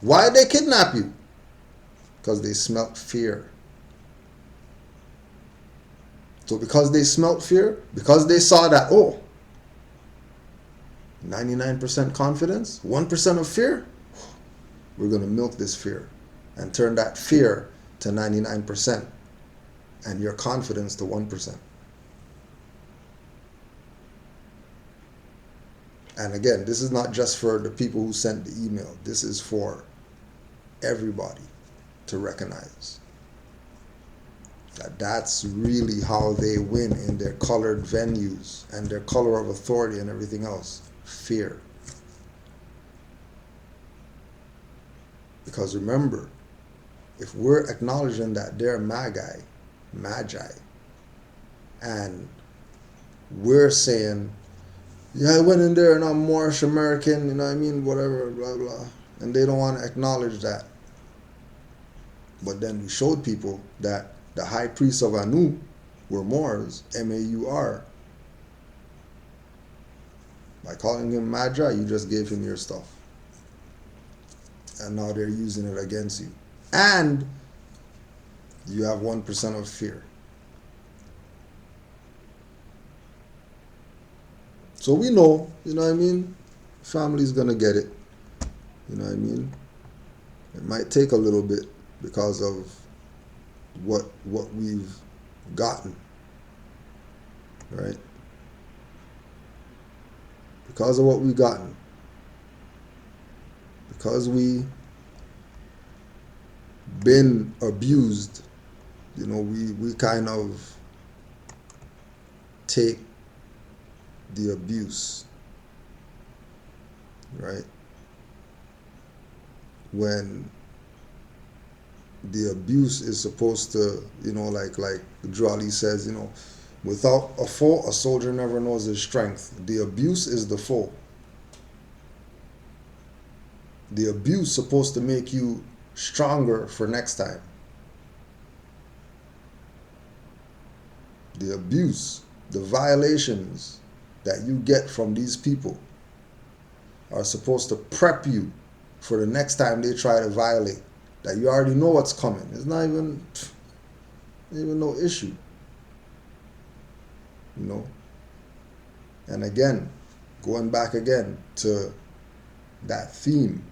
Why they kidnap you? Because they smelt fear. So because they smelt fear, because they saw that, 99% confidence, 1% of fear, we're going to milk this fear and turn that fear to 99% and your confidence to 1%. And again, this is not just for the people who sent the email. This is for everybody to recognize that that's really how they win in their colored venues and their color of authority and everything else. Fear. Because remember, if we're acknowledging that they're Magi, and we're saying, yeah, I went in there and I'm Moorish American, you know what I mean, whatever, blah, blah, and they don't want to acknowledge that. But then we showed people that the high priests of Anu were Moors, M-A-U-R. By calling him Magi, you just gave him your stuff. And now they're using it against you. And you have 1% of fear. So we know, you know what I mean? Family's gonna get it. You know what I mean? It might take a little bit because of what we've gotten. Right? Because of what we've gotten. Because we been abused, you know, we kind of take the abuse, right? When the abuse is supposed to, you know, like Drawley says, you know, without a foe, a soldier never knows his strength. The abuse is the foe. The abuse is supposed to make you stronger for next time. The abuse, the violations that you get from these people are supposed to prep you for the next time they try to violate. That you already know what's coming. It's not even no issue. You know? And again, going back again to that theme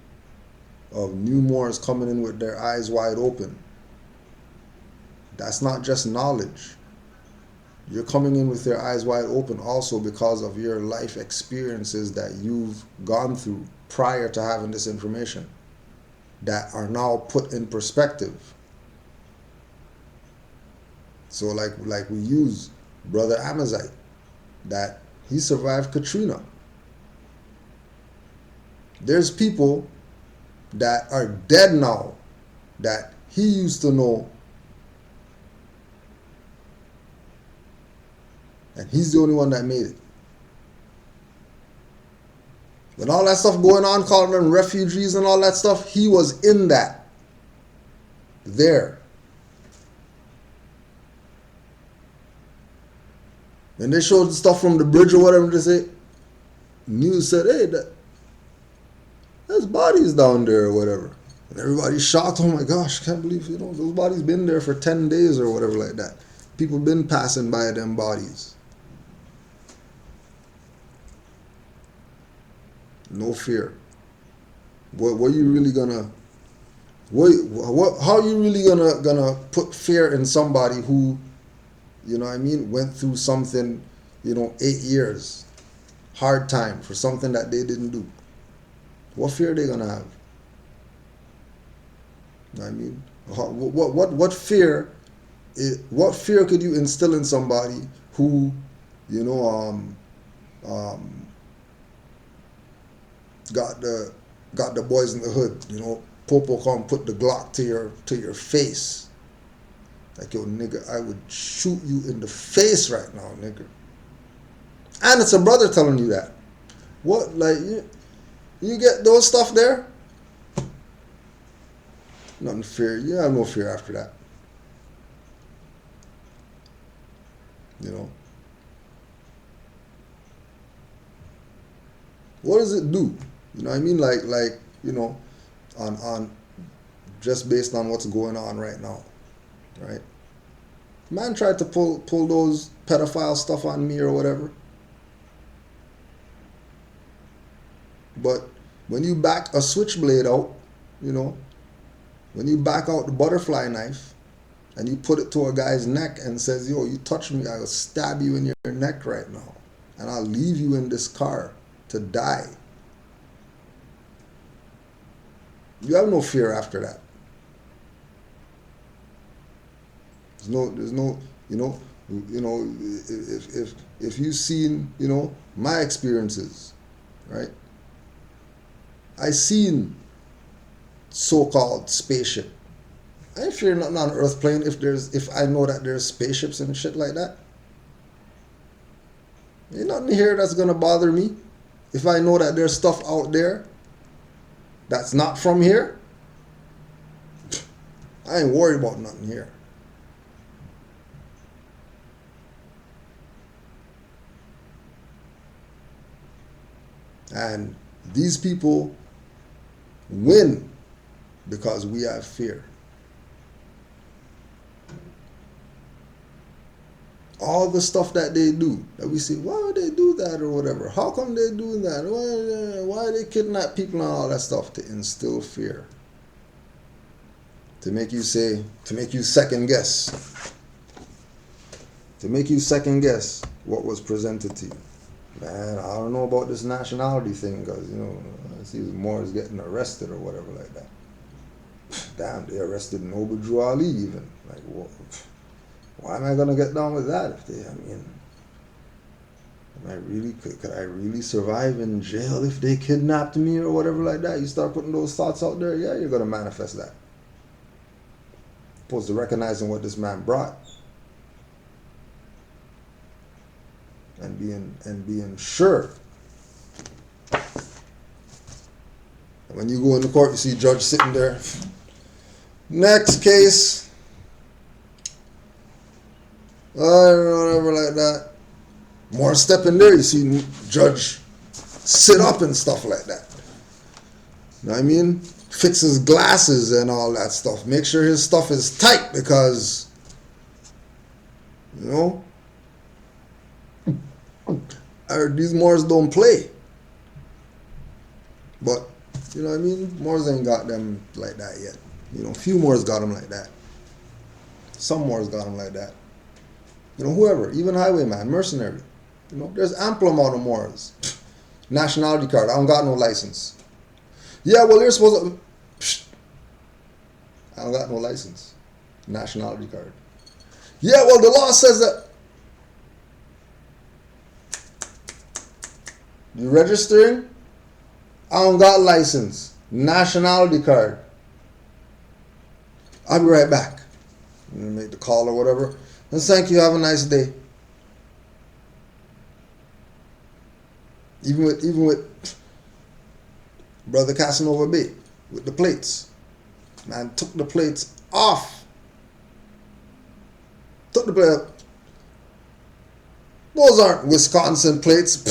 of new Moors coming in with their eyes wide open. That's not just knowledge. You're coming in with your eyes wide open also because of your life experiences that you've gone through prior to having this information that are now put in perspective. So like we use Brother Amazite, that he survived Katrina. There's people that are dead now that he used to know, and he's the only one that made it. When all that stuff going on, calling them refugees and all that stuff, he was in that. There. When they showed the stuff from the bridge or whatever, they say, news said, hey, there's bodies down there or whatever. And everybody's shocked, oh my gosh, can't believe, you know, those bodies been there for 10 days or whatever like that. People been passing by them bodies. No fear. What you really gonna? How you really gonna put fear in somebody who, you know what I mean, went through something, you know, 8 years, hard time for something that they didn't do? What fear are they gonna have? You know what I mean, what fear? What fear could you instill in somebody who, you know, Um, got the boys in the hood, Popo come put the Glock to your face. Like, yo, nigga, I would shoot you in the face right now, nigga. And it's a brother telling you that. What, like, you get those stuff there? Nothing fear. You have no fear after that. What does it do? You know what I mean? Like, on just based on what's going on right now, right? Man tried to pull those pedophile stuff on me or whatever. But when you back a switchblade out, when you back out the butterfly knife and you put it to a guy's neck and says, yo, you touch me, I will stab you in your neck right now. And I'll leave you in this car to die. You have no fear after that. There's no, if you've seen, my experiences, right? I seen so-called spaceship. I ain't fear nothing on Earth plane if I know that there's spaceships and shit like that. Ain't nothing here that's gonna bother me. If I know that there's stuff out there that's not from here, I ain't worried about nothing here. And these people win because we have fear. All the stuff that they do, that we say, why would they do that or whatever? How come they do that? Why they kidnap people and all that stuff? To instill fear. To make you second guess. To make you second guess what was presented to you. Man, I don't know about this nationality thing because, I see Moor is getting arrested or whatever like that. Damn, they arrested Noble Drew Ali even. Like, why am I going to get down with that? Could I really survive in jail if they kidnapped me or whatever like that? You start putting those thoughts out there, yeah, you're going to manifest that. Opposed to recognizing what this man brought. And being sure. When you go in the court, you see judge sitting there. Next case. Whatever like that. More step in there, you see judge sit up and stuff like that. You know what I mean? Fix his glasses and all that stuff. Make sure his stuff is tight because, these Moors don't play. But, you know what I mean? Moors ain't got them like that yet. Few Moors got them like that. Some Moors got them like that. Whoever, even highwayman, mercenary. There's ample amount of Moors. Nationality card, I don't got no license. Yeah, well, you're supposed to... I don't got no license. Nationality card. Yeah, well, the law says that... You registering? I don't got license. Nationality card. I'll be right back. I'm gonna make the call or whatever. And thank you. Have a nice day. Even with Brother Casanova Bay with the plates. Man took the plates off. Took the plate up. Those aren't Wisconsin plates.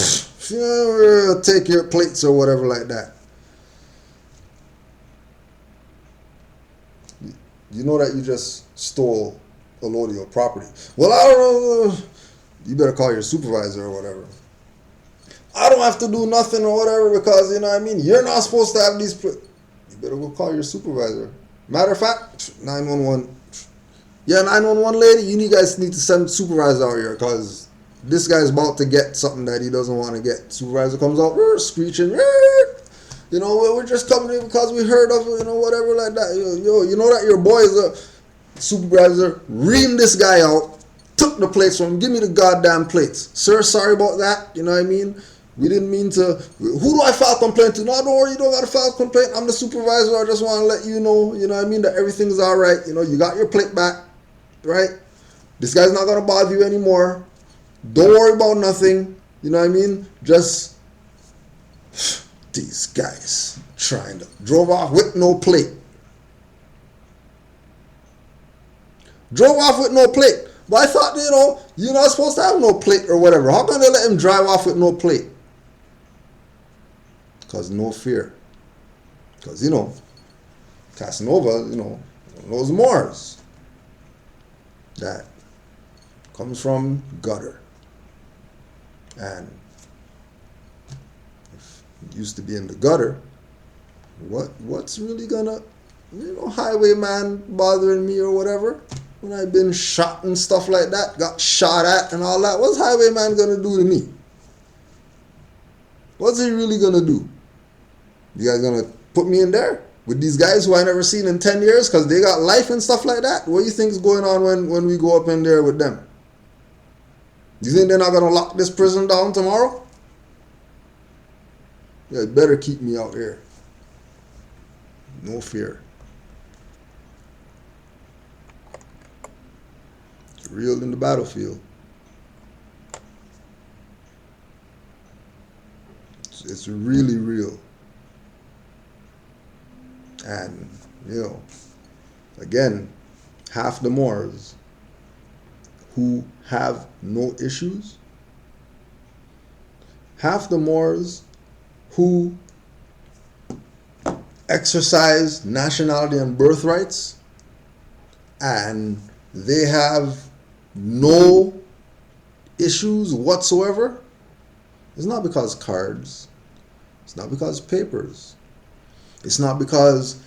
Take your plates or whatever like that. You know that you just stole a load of your property. Well, I don't know. You better call your supervisor or whatever. I don't have to do nothing or whatever because, you're not supposed to have these plates. You better go call your supervisor. Matter of fact, 911. Yeah, 911 lady, you guys need to send supervisor out here because this guy's about to get something that he doesn't want to get. Supervisor comes out, screeching, we're just coming in because we heard of it, whatever like that. You know that your boy is a supervisor, ream this guy out, took the plates from him. Give me the goddamn plates. Sir, sorry about that. You know what I mean? We didn't mean to. Who do I file complaint to? No, don't worry, you don't got to file complaint. I'm the supervisor. I just want to let you know what I mean, that everything's all right. You got your plate back, right? This guy's not going to bother you anymore. Don't worry about nothing. You know what I mean? Just these guys drove off with no plate. Drove off with no plate. But I thought, you're not supposed to have no plate or whatever. How can they let him drive off with no plate? Because no fear. Because, Casanova, those Moors that comes from gutter. And if you used to be in the gutter, what's really gonna, highwayman bothering me or whatever? When I've been shot and stuff like that, got shot at and all that, what's highwayman gonna do to me? What's he really gonna do? You guys gonna put me in there with these guys who I never seen in 10 years because they got life and stuff like that? What do you think is going on when we go up in there with them? You think they're not gonna lock this prison down tomorrow? Yeah, better keep me out here. No fear. It's real in the battlefield. It's really real. And, again, half the Moors who have no issues, half the Moors who exercise nationality and birthrights, and they have no issues whatsoever, it's not because cards, it's not because papers, it's not because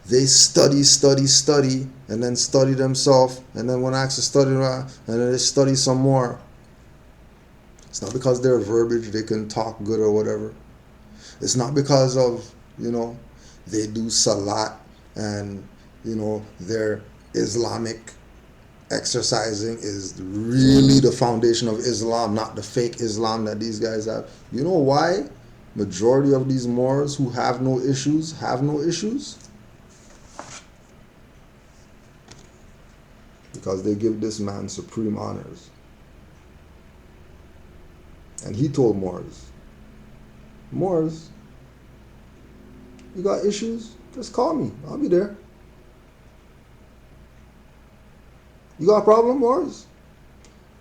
they study, and then study themselves, and then when asked to study, and then they study some more. It's not because their verbiage, they can talk good or whatever. It's not because of, they do Sellout and, their Islamic exercising is really the foundation of Islam, not the fake Islam that these guys have. You know why majority of these Moors who have no issues have no issues? Because they give this man supreme honors. And he told Moors, you got issues? Just call me. I'll be there. You got a problem, Moors?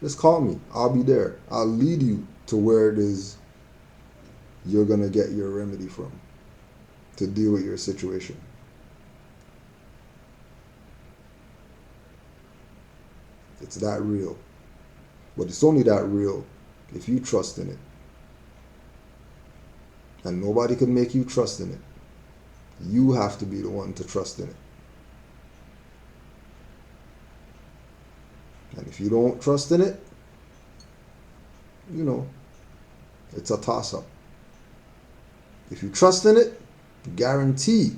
Just call me. I'll be there. I'll lead you to where it is you're going to get your remedy from to deal with your situation. It's that real. But it's only that real if you trust in it. And nobody can make you trust in it. You have to be the one to trust in it. And if you don't trust in it, it's a toss-up. If you trust in it, guarantee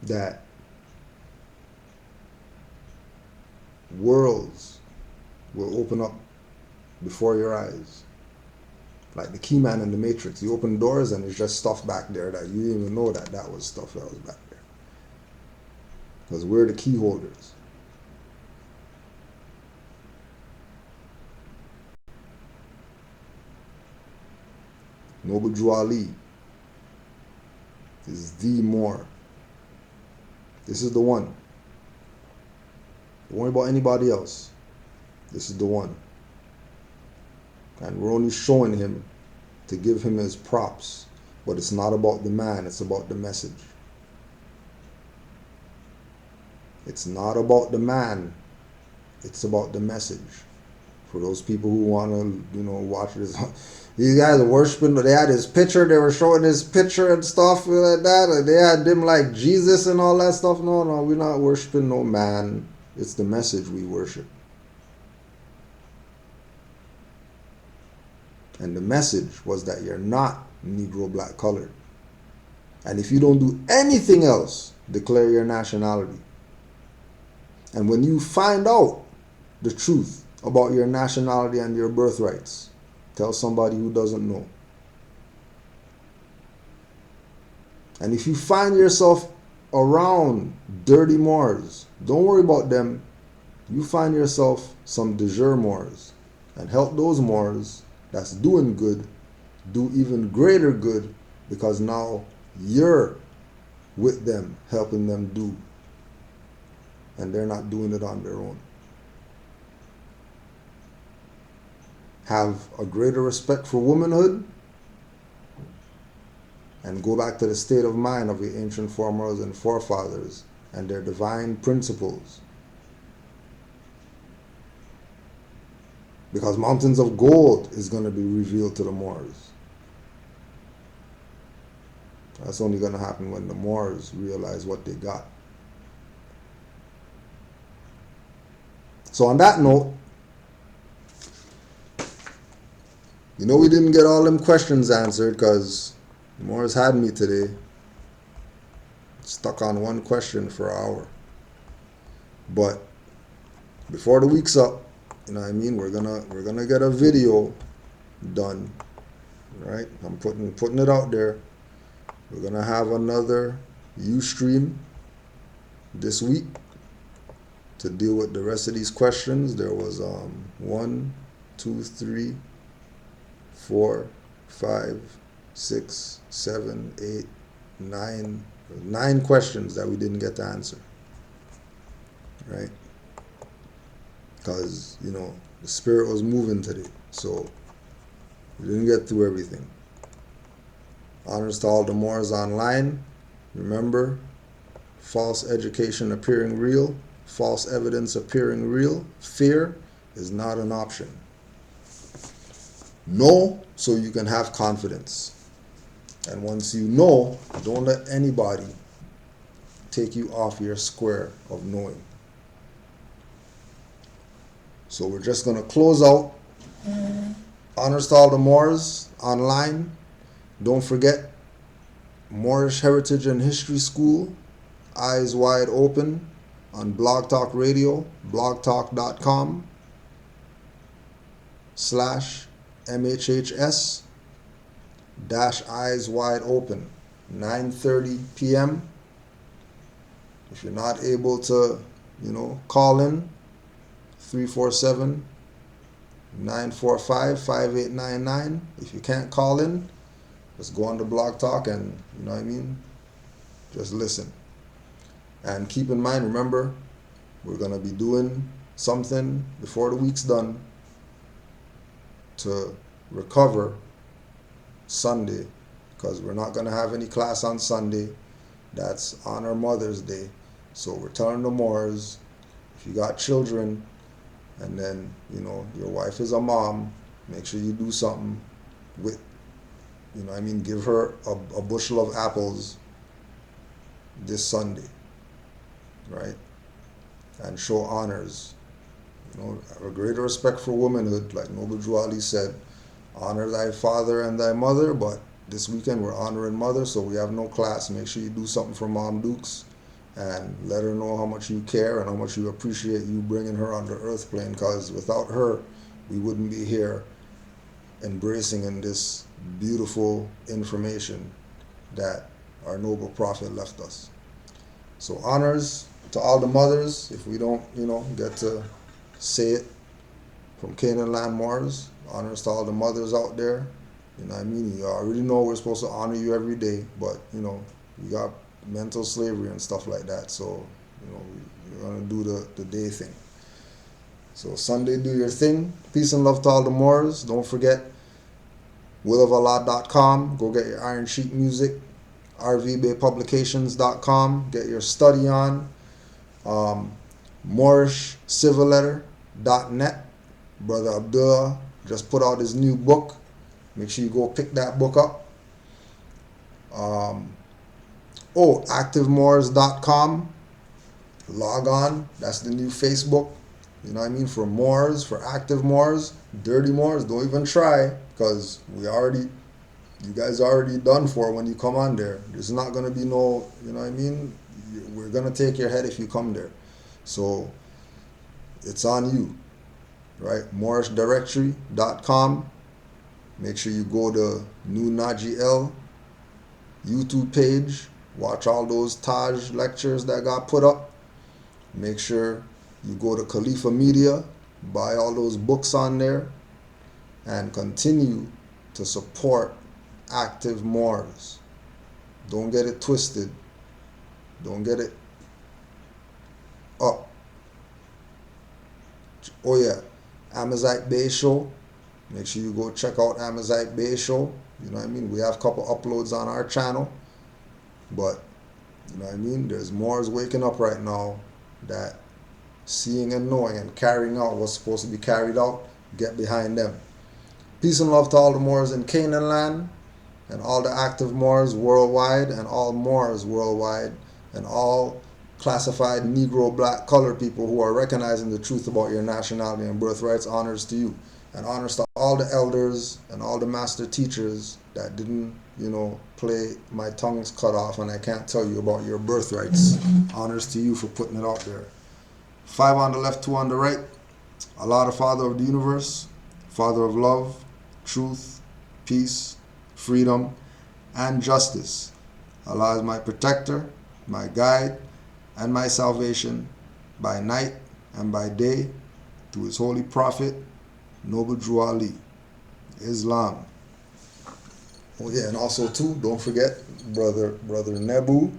that worlds will open up before your eyes. Like the key man in the Matrix. You open doors and there's just stuff back there that you didn't even know that was stuff that was back there. Because we're the key holders. Noble Drew Ali is the Moor. This is the one. Don't worry about anybody else. This is the one. And we're only showing him to give him his props. But it's not about the man, it's about the message. It's not about the man, it's about the message. For those people who want to, watch this. These guys are worshiping, they had his picture, they were showing his picture and stuff like that. Like they had him like Jesus and all that stuff. No, we're not worshiping no man. It's the message we worship. And the message was that you're not Negro black colored. And if you don't do anything else, declare your nationality. And when you find out the truth about your nationality and your birthrights, tell somebody who doesn't know. And if you find yourself around dirty Moors, don't worry about them. You find yourself some de jure Moors and help those Moors that's doing good do even greater good, because now you're with them helping them do, and they're not doing it on their own. Have a greater respect for womanhood and go back to the state of mind of your ancient foremothers and forefathers and their divine principles. Because mountains of gold is going to be revealed to the Moors. That's only going to happen when the Moors realize what they got. So on that note, we didn't get all them questions answered because the Moors had me today stuck on one question for an hour. But before the week's up, we're gonna get a video done, right? I'm putting it out there. We're gonna have another Ustream this week to deal with the rest of these questions. There was 1, 2, 3, 4, 5, 6, 7, 8, 9 questions that we didn't get to answer, right? Because the spirit was moving today, so we didn't get through everything. Honors to all the Moors online. Remember, false education appearing real, false evidence appearing real, fear is not an option. Know so you can have confidence. And once you know, don't let anybody take you off your square of knowing. So we're just going to close out. Honors to all the Moors online. Don't forget, Moorish Heritage and History School, Eyes Wide Open, on Blog Talk Radio, blogtalk.com/MHHS-Eyes Wide Open, 9:30 p.m. If you're not able to, call in, 347-945-5899. If you can't call in, just go on the Blog Talk and, just listen. And keep in mind, remember, we're going to be doing something before the week's done to recover Sunday, because we're not going to have any class on Sunday. That's on our Mother's Day. So we're telling the Moors, if you got children and then, your wife is a mom, make sure you do something with, give her a bushel of apples this Sunday, right? And show honors. Have a greater respect for womanhood, like Noble Drew Ali said, honor thy father and thy mother, but this weekend we're honoring mother, so we have no class. Make sure you do something for Mom Dukes and let her know how much you care and how much you appreciate you bringing her on the earth plane, because without her, we wouldn't be here embracing in this beautiful information that our noble prophet left us. So honors to all the mothers. If we don't, get to say it from Canaanland Moors, honors to all the mothers out there. You already know we're supposed to honor you every day, but, you got mental slavery and stuff like that. So, we're going to do the day thing. So Sunday, do your thing. Peace and love to all the Moors. Don't forget, willofalah.com. Go get your Iron Sheet music. rvbaypublications.com. Get your study on. moorishcivilletter.net. Brother Abdullah just put out his new book. Make sure you go pick that book up. activemoors.com. Log on. That's the new Facebook. For Moors, for active Moors. Dirty Moors, don't even try, because you guys already done for when you come on there. There's not going to be no, we're going to take your head if you come there. So It's on you, right? MoorisDirectory.com. Make sure you go to New Magi YouTube page. Watch all those Taj lectures that got put up. Make sure you go to Khalifa Media, buy all those books on there, and continue to support active Moors. Don't get it twisted. Don't get it up. Oh yeah, Amazite Bay Show. Make sure you go check out Amazite Bay Show. You know what I mean? We have a couple uploads on our channel. But, you know what I mean? There's Moors waking up right now that seeing and knowing and carrying out what's supposed to be carried out. Get behind them. Peace and love to all the Moors in Canaanland and all the active Moors worldwide and all Moors worldwide and all classified Negro, black, colored people who are recognizing the truth about your nationality and birthrights. Honors to you. And honors to all the elders and all the master teachers that didn't, play my tongue's cut off and I can't tell you about your birthrights. Honors to you for putting it out there. 5 on the left, 2 on the right. Allah, the Father of the universe, Father of love, truth, peace, freedom, and justice. Allah is my protector, my guide, and my salvation by night and by day through his holy prophet, Noble Drew Ali. Islam. Oh yeah, and also too, don't forget, brother Nebu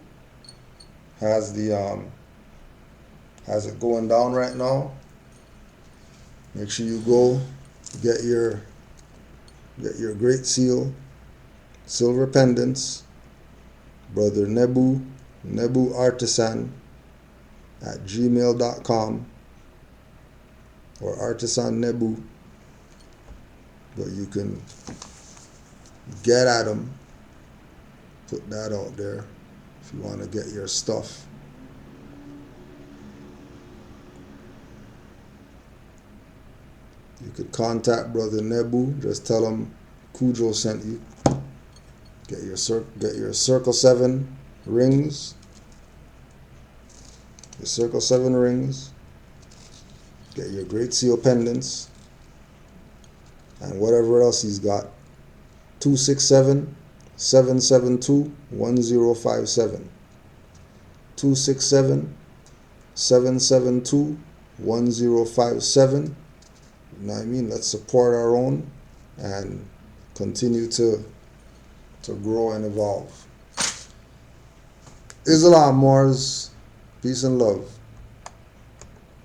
has has it going down right now. Make sure you go get your Great Seal, silver pendants, brother Nebu Artisan at gmail.com or Artisan Nebu. But you can get at them, put that out there if you want to get your stuff. You could contact brother Nebu, just tell him Cujo sent you. Get your Circle 7 rings. Your Circle 7 rings. Get your Great Seal pendants. And whatever else he's got. 267-772-1057. 267-772-1057. You know what I mean? Let's support our own and continue to grow and evolve. Islam, Moors. Peace and love.